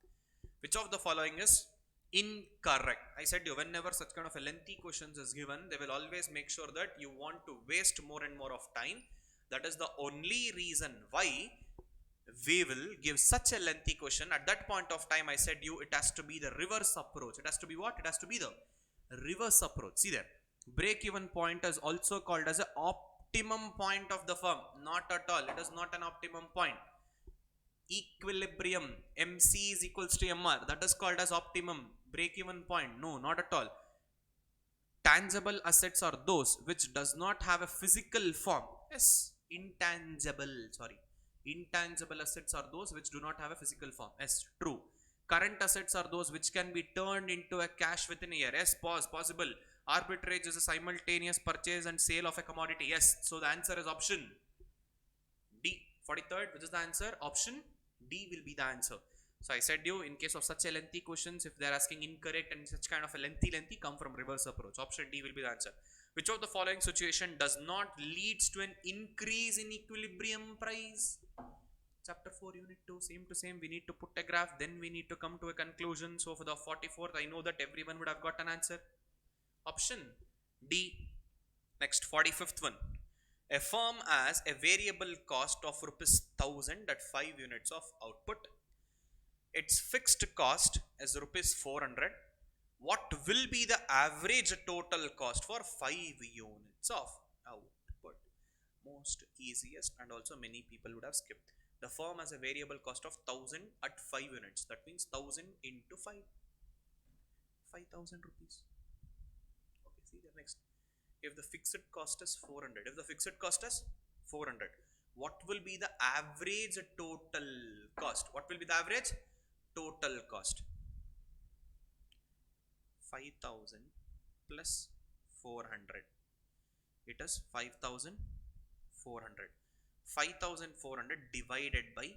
Which of the following is incorrect? I said you, whenever such kind of a lengthy questions is given, they will always make sure that you want to waste more and more of time. That is the only reason why we will give such a lengthy question. At that point of time, I said you, it has to be the reverse approach. It has to be what? It has to be the reverse approach. See there, break even point is also called as a optimum point of the firm. Not at all, it is not an optimum point. Equilibrium, MC is equals to MR, that is called as optimum. Break even point, no, not at all. Tangible assets are those which does not have a physical form. Yes, intangible assets are those which do not have a physical form. Yes, true. Current assets are those which can be turned into a cash within a year. Yes, possible. Arbitrage is a simultaneous purchase and sale of a commodity. Yes, so the answer is option D. 43rd, which is the answer? Option D will be the answer. So I said you, in case of such a lengthy questions, if they are asking incorrect and such kind of a lengthy, come from reverse approach. Option D will be the answer. Which of the following situation does not leads to an increase in equilibrium price? Chapter 4, unit 2, same to same. We need to put a graph, then we need to come to a conclusion. So for the 44th, I know that everyone would have got an answer. Option D. Next, 45th one. A firm has a variable cost of rupees 1000 at 5 units of output. Its fixed cost is rupees 400. What will be the average total cost for 5 units of output? Most easiest, and also many people would have skipped. The firm has a variable cost of 1000 at 5 units. That means 1000 into 5. 5000 rupees. Okay, see the next. If the fixed cost is 400, what will be the average total cost? What will be the average total cost? 5000 plus 400. It is 5400. 5400 divided by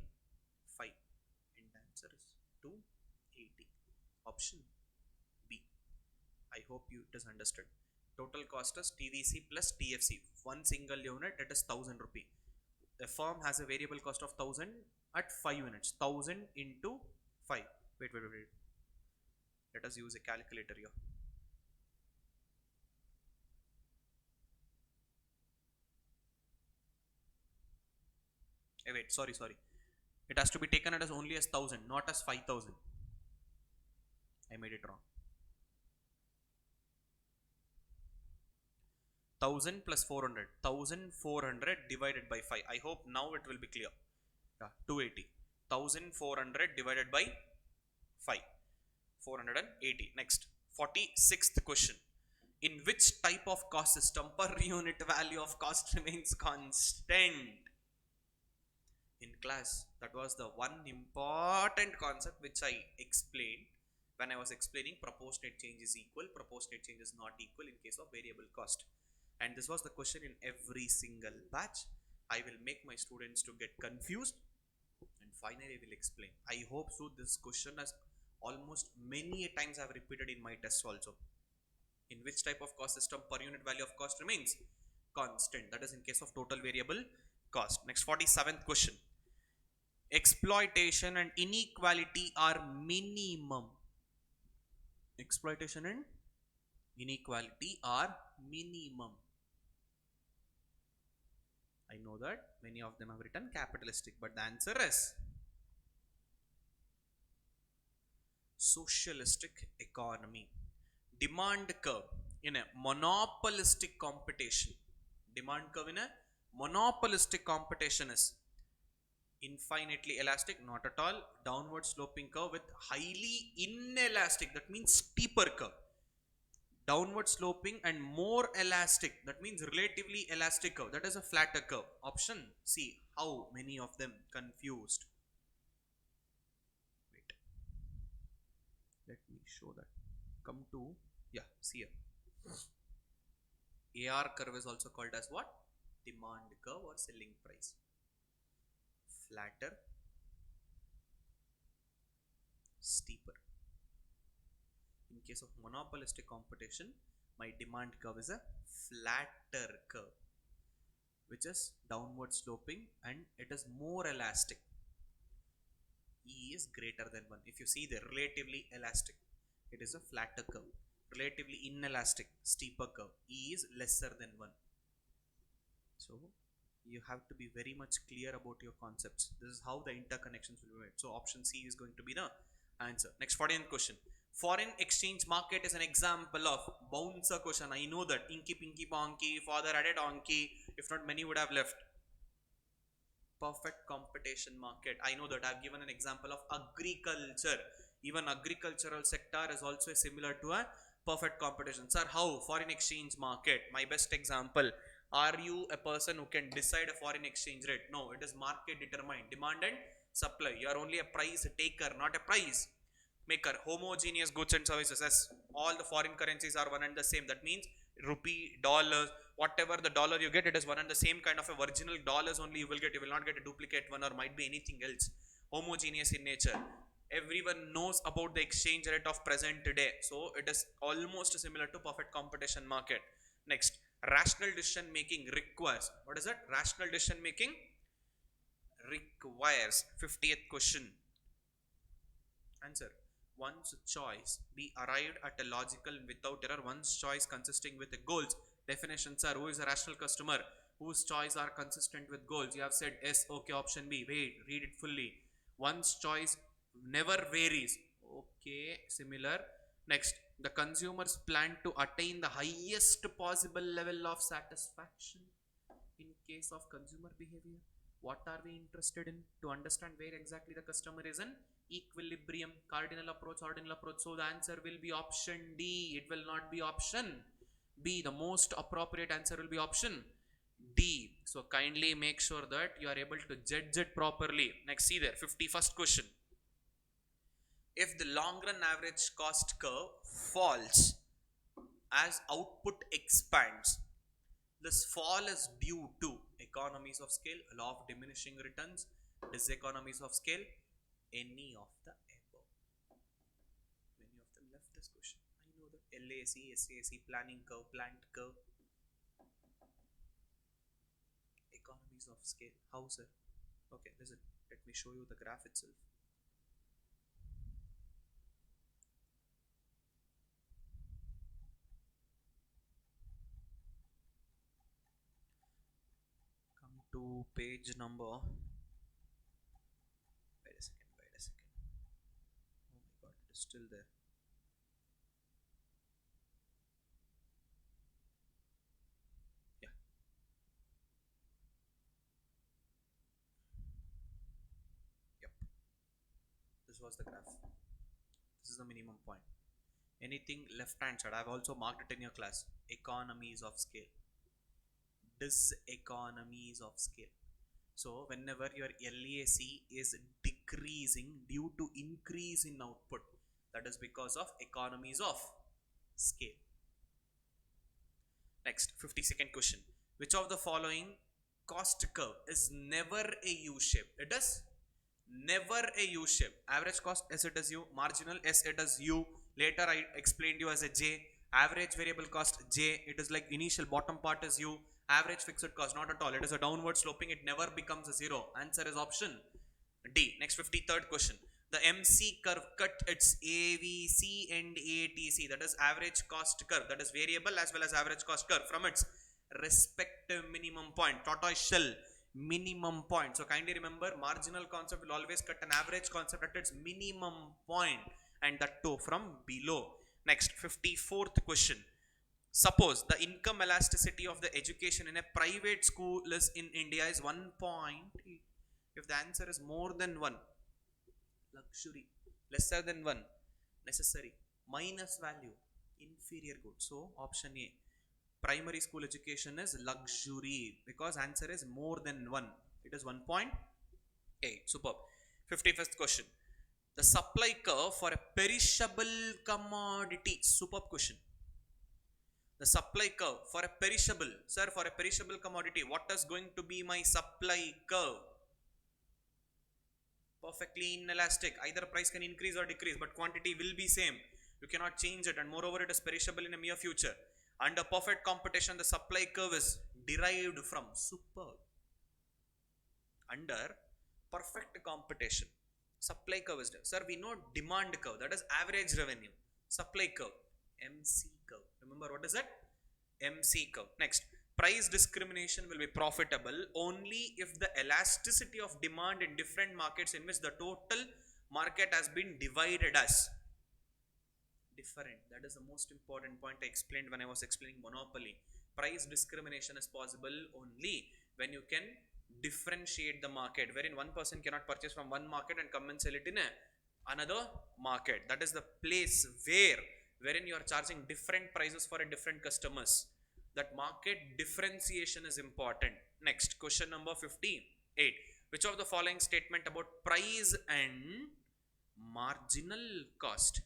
5. And the answer is 280. Option B. I hope you it is understood. Total cost is TVC plus TFC. One single unit, it is 1000 rupee. The firm has a variable cost of 1000 at 5 units. 1000 into 5. Wait. Let us use a calculator here. Wait, sorry. It has to be taken as only as 1000, not as 5000. I made it wrong. 1000 plus 400. 1400 divided by 5. I hope now it will be clear. Yeah, 280. 1400 divided by 5. 480. Next, 46th question. In which type of cost system per unit value of cost remains constant? In class, that was the one important concept which I explained when I was explaining proportionate change is equal, proportionate change is not equal in case of variable cost. And this was the question in every single batch. I will make my students to get confused and finally I will explain. I hope so. This question has almost many times I have repeated in my tests also. In which type of cost system per unit value of cost remains constant? That is in case of total variable cost. Next, 47th question. Exploitation and inequality are minimum. Exploitation and inequality are minimum. I know that many of them have written capitalistic, but the answer is socialistic economy. Demand curve in a monopolistic competition. Demand curve in a monopolistic competition is infinitely elastic, not at all. Downward sloping curve with highly inelastic, that means steeper curve. Downward sloping and more elastic, that means relatively elastic curve, that is a flatter curve. Option C. How many of them confused? Wait, let me show that. Come to, yeah, see here. AR curve is also called as what? Demand curve or selling price. Flatter, steeper. In case of monopolistic competition, My demand curve is a flatter curve, which is downward sloping and it is more elastic. E is greater than 1. If you see the relatively elastic, it is a flatter curve. Relatively inelastic, steeper curve. E is lesser than 1. So you have to be very much clear about your concepts. This is how the interconnections will be made. So option C is going to be the answer. Next 14th question. Foreign exchange market is an example of bouncer question. I know that. Inky pinky ponky, father added donkey. If not, many would have left. Perfect competition market. I know that. I've given an example of agriculture. Even agricultural sector is also similar to a perfect competition. Sir, how? Foreign exchange market. My best example. Are you a person who can decide a foreign exchange rate? No, it is market determined. Demand and supply. You are only a price taker, not a price maker. Homogeneous goods and services. As all the foreign currencies are one and the same. That means rupee, dollars, whatever the dollar you get, it is one and the same kind of a original dollars only you will get. You will not get a duplicate one or might be anything else. Homogeneous in nature. Everyone knows about the exchange rate of present today. So it is almost similar to perfect competition market. Next, rational decision making requires. What is it? Rational decision making requires. 50th question. Answer. One's choice be arrived at a logical without error. One's choice consisting with the goals. Definitions are: who is a rational customer? Whose choice are consistent with goals? You have said yes. Okay. Option B. Wait. Read it fully. One's choice never varies. Okay. Similar. Next. The consumers plan to attain the highest possible level of satisfaction in case of consumer behavior. What are we interested in? To understand where exactly the customer is in equilibrium. Cardinal approach, ordinal approach. So the answer will be option D. It will not be option B. The most appropriate answer will be option D. So kindly make sure that you are able to judge it properly. Next, see there, 51st question. If the long run average cost curve falls as output expands, this fall is due to economies of scale, law of diminishing returns, diseconomies of scale, any of the above. Many of them left this question. I know the LAC, SAC, planning curve, plant curve, economies of scale. How, sir? Okay, listen. Let me show you the graph itself. Come to page number. Wait a second. Wait a second. Oh my God, it is still there. Yeah. Yep. This was the graph. This is the minimum point. Anything left hand side, I have also marked it in your class. Economies of scale. Diseconomies of scale. So whenever your LAC is decreasing due to increase in output, that is because of economies of scale. Next, 52nd question. Which of the following cost curve is never a U-shape? It is never a U-shape. Average cost, yes it is U. Marginal, yes it is U. Later I explained you as a J. Average variable cost, J. It is like initial bottom part is U. Average fixed cost, not at all. It is a downward sloping. It never becomes a zero. Answer is option D. Next, 53rd question. The MC curve cut its AVC and ATC, that is average cost curve, that is variable as well as average cost curve, from its respective minimum point, tortoise shell minimum point. So kindly remember, marginal concept will always cut an average concept at its minimum point, and that too from below. Next, 54th question. Suppose the income elasticity of the education in a private school is in India is 1.8. If the answer is more than 1, luxury, lesser than 1, necessary, minus value, inferior good. So option A, primary school education is luxury, because answer is more than 1. It is 1.8. Superb. 51st question. The supply curve for a perishable commodity. Superb question. The supply curve for a perishable. Sir, for a perishable commodity, what is going to be my supply curve? Perfectly inelastic. Either price can increase or decrease, but quantity will be same. You cannot change it, and moreover it is perishable in a near future. Under perfect competition, the supply curve is derived from super. Under perfect competition, supply curve is, sir, we know demand curve, that is average revenue. Supply curve, MC curve. Remember what is that? MC curve. Next, price discrimination will be profitable only if the elasticity of demand in different markets in which the total market has been divided as different. That is the most important point I explained when I was explaining monopoly. Price discrimination is possible only when you can differentiate the market, wherein one person cannot purchase from one market and come and sell it in another market. That is the place wherein you are charging different prices for a different customers. That market differentiation is important. Next, question number 58. Which of the following statement about price and marginal cost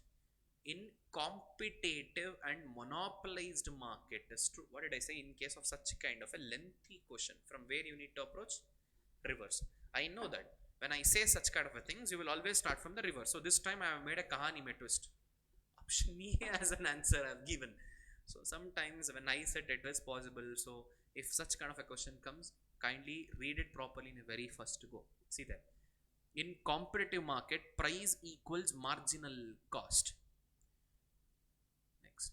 in competitive and monopolized market is true? What did I say? In case of such kind of a lengthy question, from where you need to approach? Reverse. I know that when I say such kind of a things, you will always start from the reverse. So this time I have made a kahani mein twist. Option E as an answer I have given. So sometimes when I said it was possible, so if such kind of a question comes, kindly read it properly in a very first go. See there. In competitive market, price equals marginal cost. Next,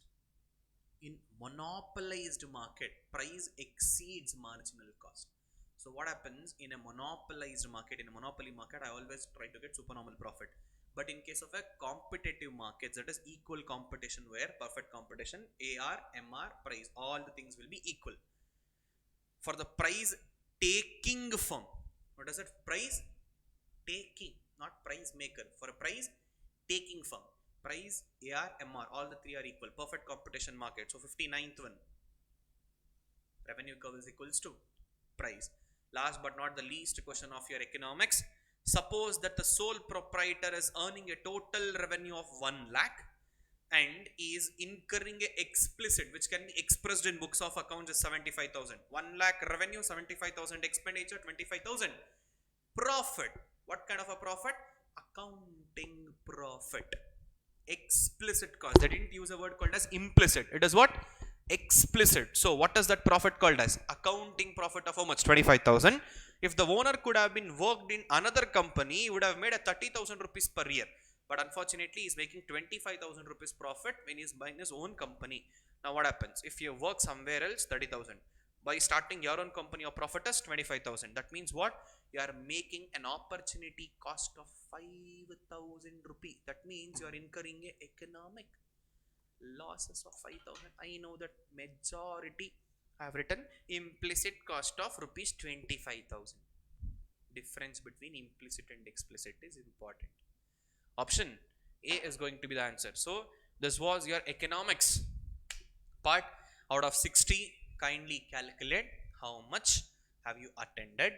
in monopolized market, price exceeds marginal cost. So what happens in a monopolized market, in a monopoly market, I always try to get supernormal profit. But in case of a competitive market, that is equal competition, where perfect competition, AR, MR, price, all the things will be equal. For the price taking firm, what is it? Price taking, not price maker. For a price taking firm, price, AR, MR, all the three are equal. Perfect competition market. So 59th one, revenue curve is equals to price. Last but not the least question of your economics. Suppose that the sole proprietor is earning a total revenue of 1 lakh and is incurring a explicit, which can be expressed in books of accounts, is 75,000. 1 lakh revenue, 75,000 expenditure, 25,000 profit. What kind of a profit? Accounting profit. Explicit cost. They didn't use a word called as implicit. It is what? Explicit. So what is that profit called as? Accounting profit of how much? 25,000. If the owner could have been worked in another company, he would have made a 30,000 rupees per year. But unfortunately, he is making 25,000 rupees profit when he is buying his own company. Now what happens? If you work somewhere else, 30,000. By starting your own company, your profit is 25,000. That means what? You are making an opportunity cost of 5,000 rupees. That means you are incurring a economic losses of 5,000. I know that majority I have written implicit cost of rupees 25,000. Difference between implicit and explicit is important. Option A is going to be the answer. So this was your economics part. Out of 60, kindly calculate how much have you attended.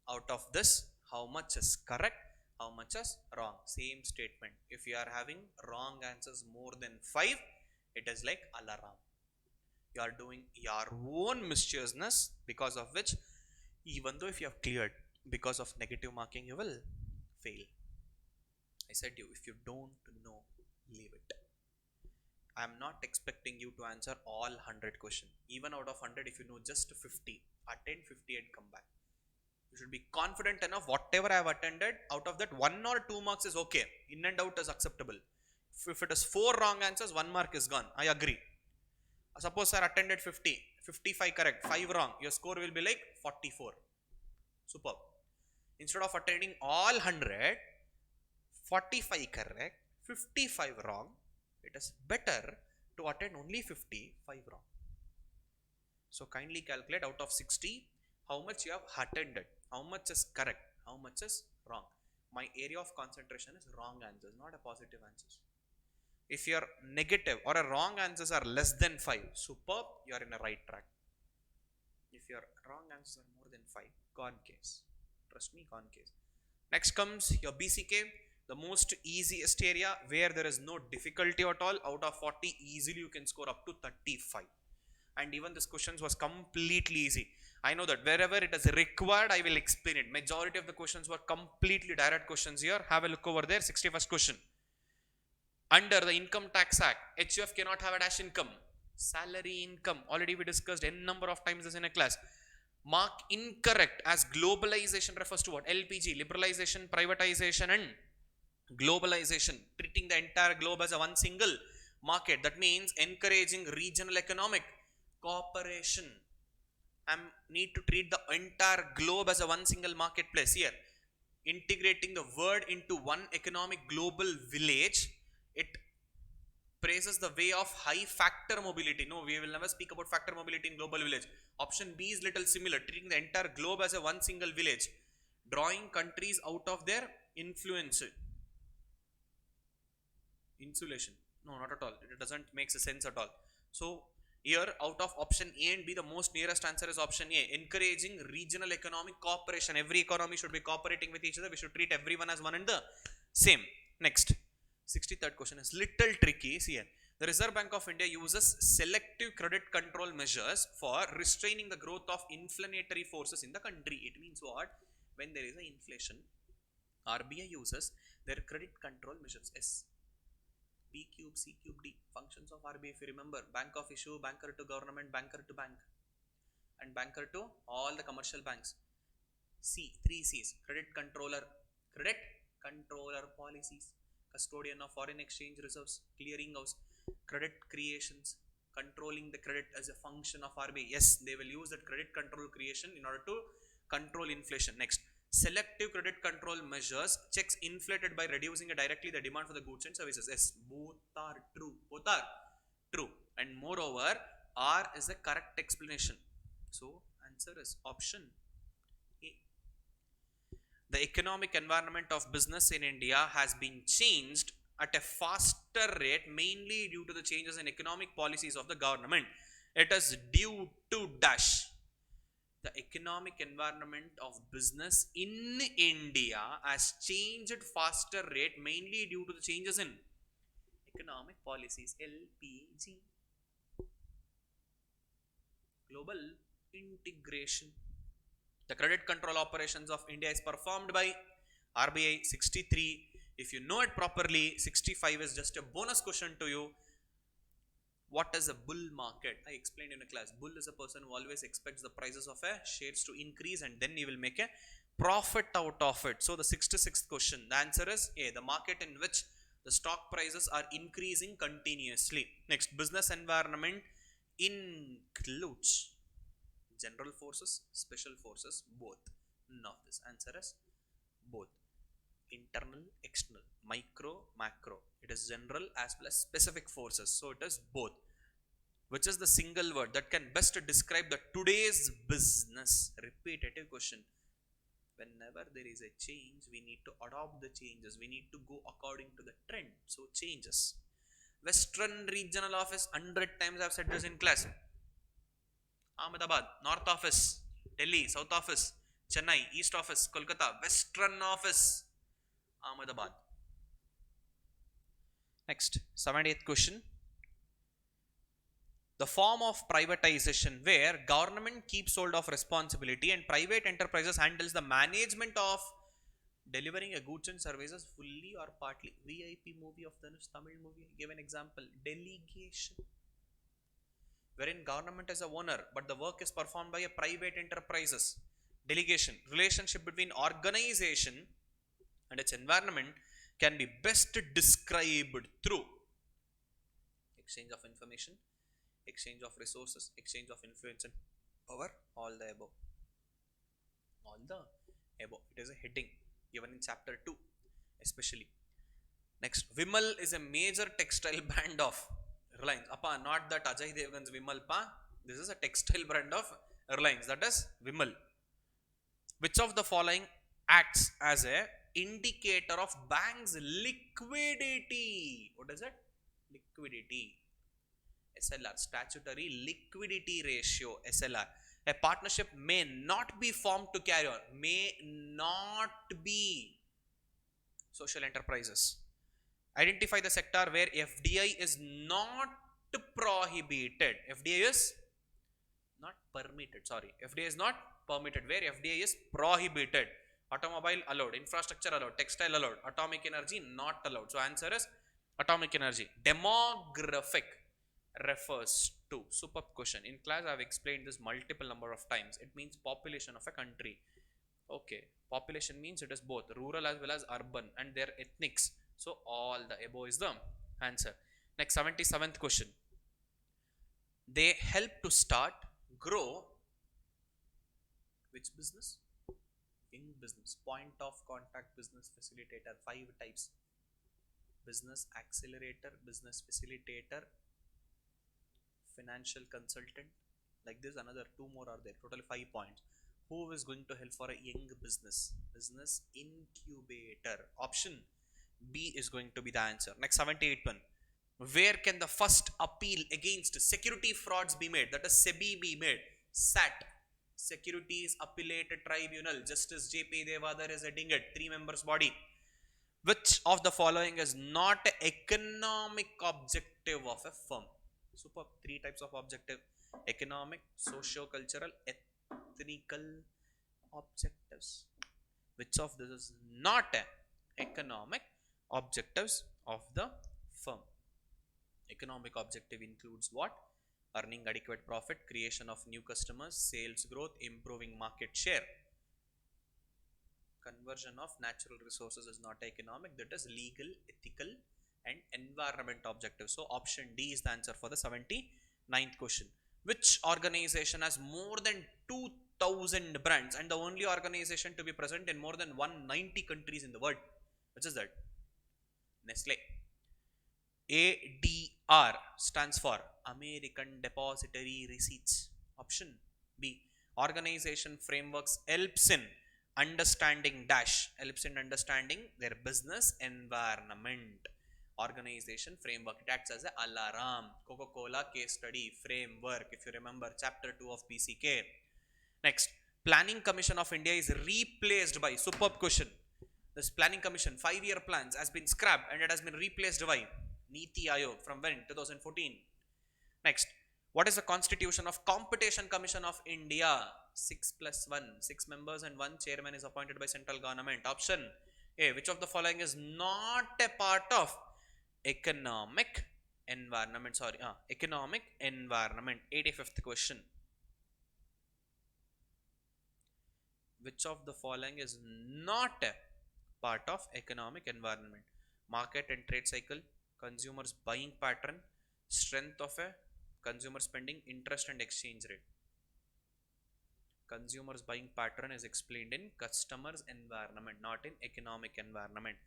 Out of this, how much is correct, how much is wrong. Same statement. If you are having wrong answers more than 5, it is like alarm. You are doing your own mischievousness, because of which, even though if you have cleared, because of negative marking, you will fail. I said you, if you don't know, leave it. I am not expecting you to answer all 100 questions. Even out of 100, if you know just 50, attend 50 and come back. You should be confident enough. Whatever I have attended, out of that 1 or 2 marks is okay. In and out is acceptable. If it is 4 wrong answers, 1 mark is gone. I agree. Suppose sir attended 50, 55 correct, 5 wrong. Your score will be like 44. Superb. Instead of attending all 100, 45 correct, 55 wrong, it is better to attend only 55 wrong. So kindly calculate out of 60, how much you have attended, how much is correct, how much is wrong. My area of concentration is wrong answers, not a positive answers. If your negative or a wrong answers are less than 5, superb, you are in a right track. If your wrong answers are more than 5, gone case. Trust me, gone case. Next comes your BCK, the most easiest area where there is no difficulty at all. Out of 40, easily you can score up to 35. And even this questions was completely easy. I know that wherever it is required, I will explain it. Majority of the questions were completely direct questions here. Have a look over there. 61st question. Under the Income Tax Act, HUF cannot have a dash income. Salary income. Already we discussed n number of times this in a class. Mark incorrect as globalization refers to what? LPG, liberalization, privatization, and globalization. Treating the entire globe as a one single market. That means encouraging regional economic cooperation. I need to treat the entire globe as a one single marketplace here. Integrating the word into one economic global village, it praises the way of high factor mobility. No, we will never speak about factor mobility in global village. Option B is little similar, treating the entire globe as a one single village, drawing countries out of their influence. Insulation. No, not at all. It doesn't make sense at all. So here, out of option A and B, the most nearest answer is option A. Encouraging regional economic cooperation. Every economy should be cooperating with each other. We should treat everyone as one and the same. Next, 63rd question is little tricky. See here. The Reserve Bank of India uses selective credit control measures for restraining the growth of inflationary forces in the country. It means what? When there is an inflation, RBI uses their credit control measures. S. P cube, C cube, D. Functions of RBI, if you remember, bank of issue, banker to government, banker to bank, and banker to all the commercial banks. C, 3 C's, credit controller policies, custodian of foreign exchange reserves, clearinghouse, credit creations, controlling the credit as a function of RBI. Yes, they will use that credit control creation in order to control inflation. Next, selective credit control measures checks inflated by reducing directly the demand for the goods and services. Yes, both are true. Both are true. And moreover, R is the correct explanation. So, answer is option A. The economic environment of business in India has been changed at a faster rate, mainly due to the changes in economic policies of the government. It is due to dash. The economic environment of business in India has changed at faster rate, mainly due to the changes in economic policies. LPG. Global integration. The credit control operations of India is performed by RBI. 63. If you know it properly, 65 is just a bonus question to you. What is a bull market? I explained in a class. Bull is a person who always expects the prices of a shares to increase and then he will make a profit out of it. So the 66th question, the answer is A, the market in which the stock prices are increasing continuously. Next, business environment includes general forces, special forces, both. None of this. Answer is both. Internal, external, micro, macro. It is general as well as specific forces. So it is both. Which is the single word that can best describe the today's business? Repetitive question. Whenever there is a change, we need to adopt the changes. We need to go according to the trend. So changes. Western Regional Office, 100 times I have said this in class. Ahmedabad, North Office, Delhi, South Office, Chennai, East Office, Kolkata, Western Office, Ahmedabad. Next, 78th question. The form of privatization where government keeps hold of responsibility and private enterprises handles the management of delivering a goods and services fully or partly. VIP movie of Dhanush, Tamil movie, give an example. Delegation. Wherein government is a owner, but the work is performed by a private enterprises. Delegation. Relationship between organization and its environment can be best described through exchange of information, exchange of resources, exchange of influence and power, all the above. All the above. It is a heading given in chapter 2 especially. Next, Vimal is a major textile brand of Reliance. Appa, not that Ajay Devgan's Vimal pa. This is a textile brand of Reliance. That is Vimal. Which of the following acts as a indicator of bank's liquidity? What is it? Liquidity. SLR, statutory liquidity ratio, SLR. A partnership may not be formed to carry on. May not be. Social enterprises. Identify the sector where FDI is not prohibited. FDI is not permitted. Sorry. FDI is not permitted. Where FDI is prohibited. Automobile allowed. Infrastructure allowed. Textile allowed. Atomic energy not allowed. So answer is atomic energy. Demographic. refers to? Superb question. In class, I've explained this multiple number of times. It means population of a country. Okay, population means it is both rural as well as urban and their ethnics. So all the above is the answer. Next, 77th question. They help to start, grow which business? In business. Point of contact business facilitator. 5 types. Business accelerator, business facilitator, financial consultant. Like this, another 2 more are there. Total 5 points. Who is going to help for a young business? Business incubator. Option B is going to be the answer. Next, 78 one. Where can the first appeal against security frauds be made? That is SEBI be made. SAT. Securities Appellate Tribunal. Justice J.P. Devadar is heading it. 3 members body. Which of the following is not an economic objective of a firm? Super. 3 types of objective. Economic, socio-cultural, ethnical objectives. Which of this is not an economic objectives of the firm? Economic objective includes what? Earning adequate profit, creation of new customers, sales growth, improving market share. Conversion of natural resources is not economic, that is legal, ethical and environment objective. So option D is the answer for the 79th question. Which organization has more than 2000 brands and the only organization to be present in more than 190 countries in the world? Which is that? Nestle. ADR stands for American Depository Receipts. Option B. Organization frameworks helps in understanding their business environment. Organization framework, it acts as an alarm. Coca-Cola case study framework, if you remember chapter 2 of PCK. Next, Planning Commission of India is replaced by, superb question, this Planning Commission 5-year plans has been scrapped and it has been replaced by Niti Aayog. From when? 2014. Next, what is the constitution of Competition Commission of India? 6+1, 6 members and 1 chairman is appointed by central government. Option A. Which of the following is not a part of economic environment? Economic environment. 85th question. Which of the following is not a part of economic environment? Market and trade cycle, consumers buying pattern, strength of a consumer spending, interest and exchange rate. Consumers buying pattern is explained in customers environment, not in economic environment.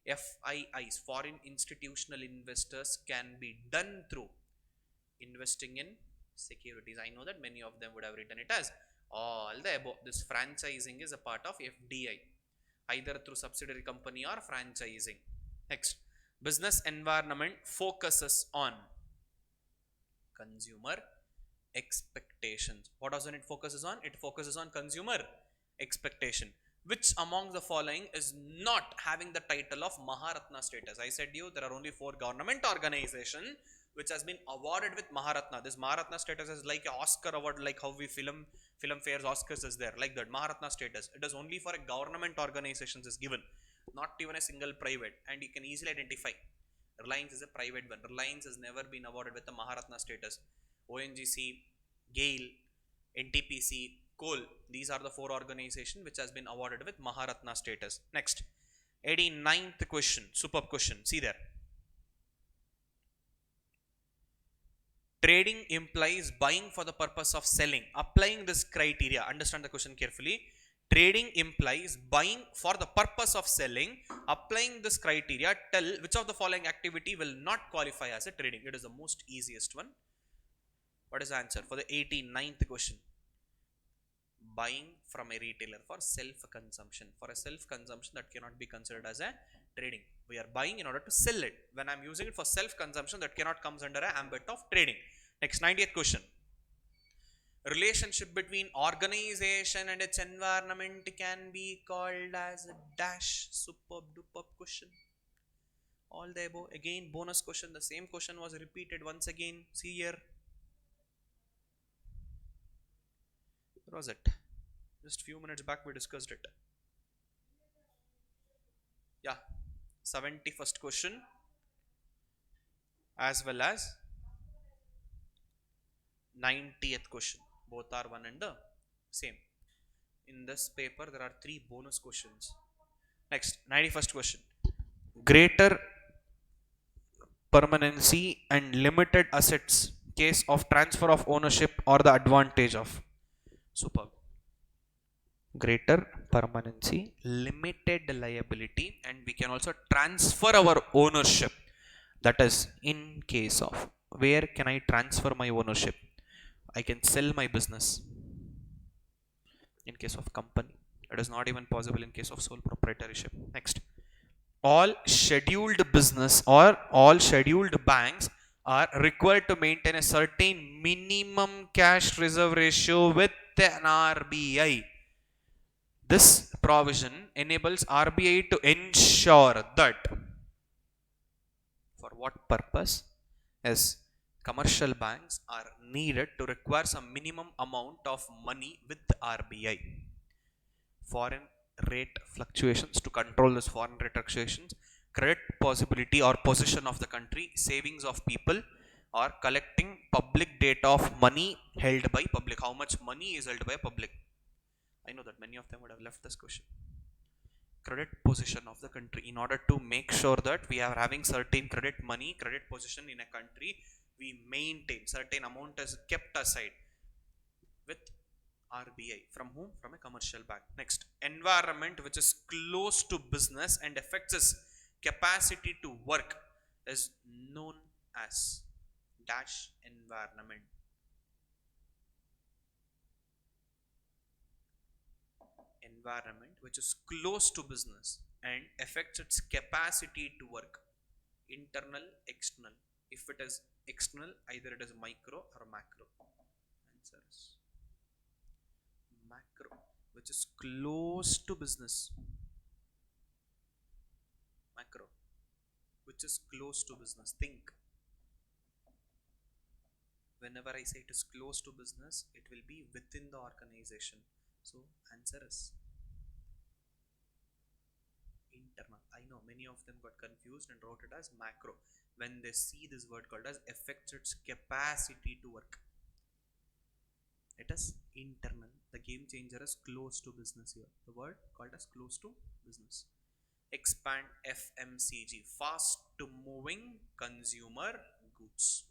FIIs, foreign institutional investors, can be done through investing in securities. I know that many of them would have written it as all the above. This franchising is a part of FDI, either through subsidiary company or franchising. Next, business environment focuses on consumer expectations. What doesn't it focuses on? It focuses on consumer expectation. Which among the following is not having the title of Maharatna status? I said you there are only 4 government organizations which has been awarded with Maharatna. This Maharatna status is like an Oscar award, like how we film fairs Oscars is there, like that. Maharatna status, it is only for a government organizations is given, not even a single private, and you can easily identify. Reliance is a private one. Reliance has never been awarded with the Maharatna status. ONGC, GAIL, NTPC, Coal, these are the 4 organizations which has been awarded with Maharatna status. Next, 89th question, superb question, see there. Trading implies buying for the purpose of selling. Applying this criteria, understand the question carefully. Trading implies buying for the purpose of selling. Applying this criteria, tell which of the following activity will not qualify as a trading. It is the most easiest one. What is the answer for the 89th question? Buying from a retailer for self-consumption. For a self-consumption, that cannot be considered as a trading. We are buying in order to sell it. When I am using it for self-consumption, that cannot comes under a ambit of trading. Next, 90th question. Relationship between organization and its environment can be called as a dash. Superb duper question. All the above. Again, bonus question. The same question was repeated once again. See here. Where was it? Just few minutes back we discussed it. Yeah. 71st question as well as 90th question. Both are one and the same. In this paper, there are 3 bonus questions. Next, 91st question. Greater permanency and limited assets case of transfer of ownership or the advantage of. Superb. Greater permanency, limited liability, and we can also transfer our ownership. That is, in case of, where can I transfer my ownership? I can sell my business. In case of company, it is not even possible in case of sole proprietorship. Next, all scheduled business or all scheduled banks are required to maintain a certain minimum cash reserve ratio with an RBI. This provision enables RBI to ensure that, for what purpose? As commercial banks are needed to require some minimum amount of money with RBI. Foreign rate fluctuations, to control this foreign rate fluctuations, credit possibility or position of the country, savings of people, or collecting public data of money held by public. How much money is held by public? I know that many of them would have left this question. Credit position of the country, in order to make sure that we are having certain credit money, credit position in a country, we maintain certain amount is kept aside with RBI. From whom? From a commercial bank. Next, environment which is close to business and affects its capacity to work is known as dash environment. Environment which is close to business and affects its capacity to work. Internal, external. If it is external, either it is micro or macro. Answer is macro, which is close to business. Macro, which is close to business. Think. Whenever I say it is close to business, it will be within the organization. So answer is internal. I know many of them got confused and wrote it as macro when they see this word called as affects its capacity to work. It is internal. The game changer is close to business here. The word called as close to business. Expand FMCG, fast moving consumer goods.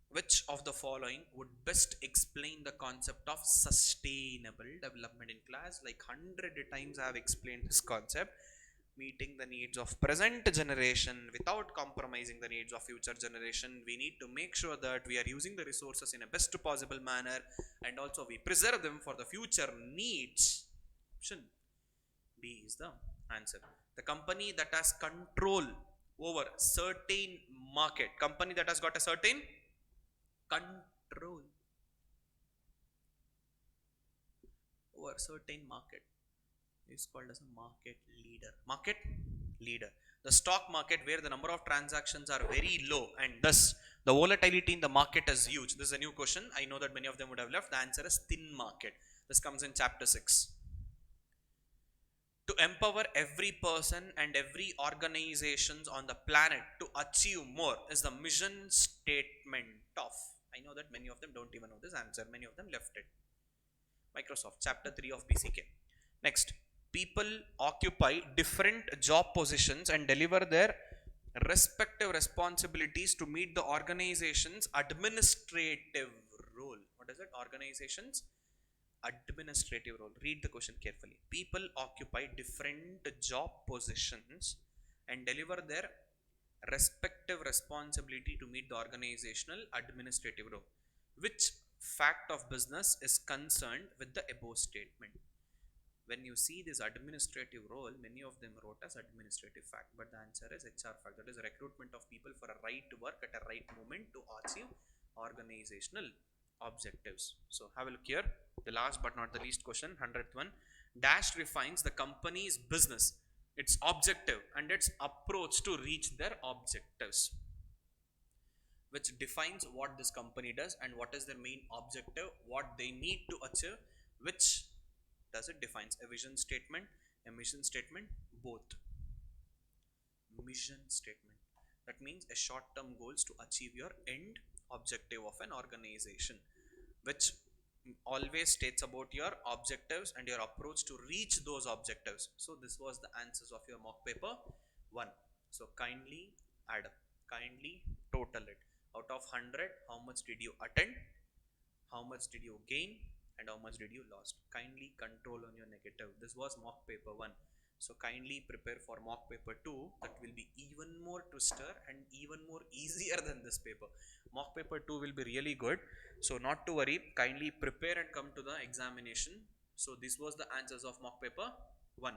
Which of the following would best explain the concept of sustainable development? In class, like 100 times I have explained this concept. Meeting the needs of present generation without compromising the needs of future generation. We need to make sure that we are using the resources in a best possible manner, and also we preserve them for the future needs. Option B is the answer. The company that has control over certain market, company that has got a certain control over certain market is called as a market leader. Market leader. The stock market, where the number of transactions are very low and thus the volatility in the market is huge. This is a new question. I know that many of them would have left. The answer is thin market. This comes in chapter 6. To empower every person and every organizations on the planet to achieve more is the mission statement of. I know that many of them don't even know this answer. Many of them left it. Microsoft, chapter 3 of BCK. Next, people occupy different job positions and deliver their respective responsibilities to meet the organization's administrative role. What is it? Organization's administrative role. Read the question carefully. People occupy different job positions and deliver their respective responsibility to meet the organizational administrative role. Which fact of business is concerned with the above statement? When you see this administrative role, many of them wrote as administrative fact, but the answer is HR fact. That is recruitment of people for a right work at a right moment to achieve organizational objectives. So have a look here. The last but not the least question, 100th one. Dash refines the company's business, its objective and its approach to reach their objectives. Which defines what this company does and what is their main objective, what they need to achieve. Which does it defines? A vision statement, a mission statement, both. Mission statement. That means a short-term goals to achieve your end objective of an organization, which always states about your objectives and your approach to reach those objectives. So this was the answers of your mock paper 1. So kindly add up, kindly total it. Out of 100, how much did you attend, how much did you gain, and how much did you lost? Kindly control on your negative. This was mock paper 1. So kindly prepare for mock paper 2. That will be even more twister and even more easier than this paper. Mock paper 2 will be really good. So not to worry, kindly prepare and come to the examination. So this was the answers of mock paper 1.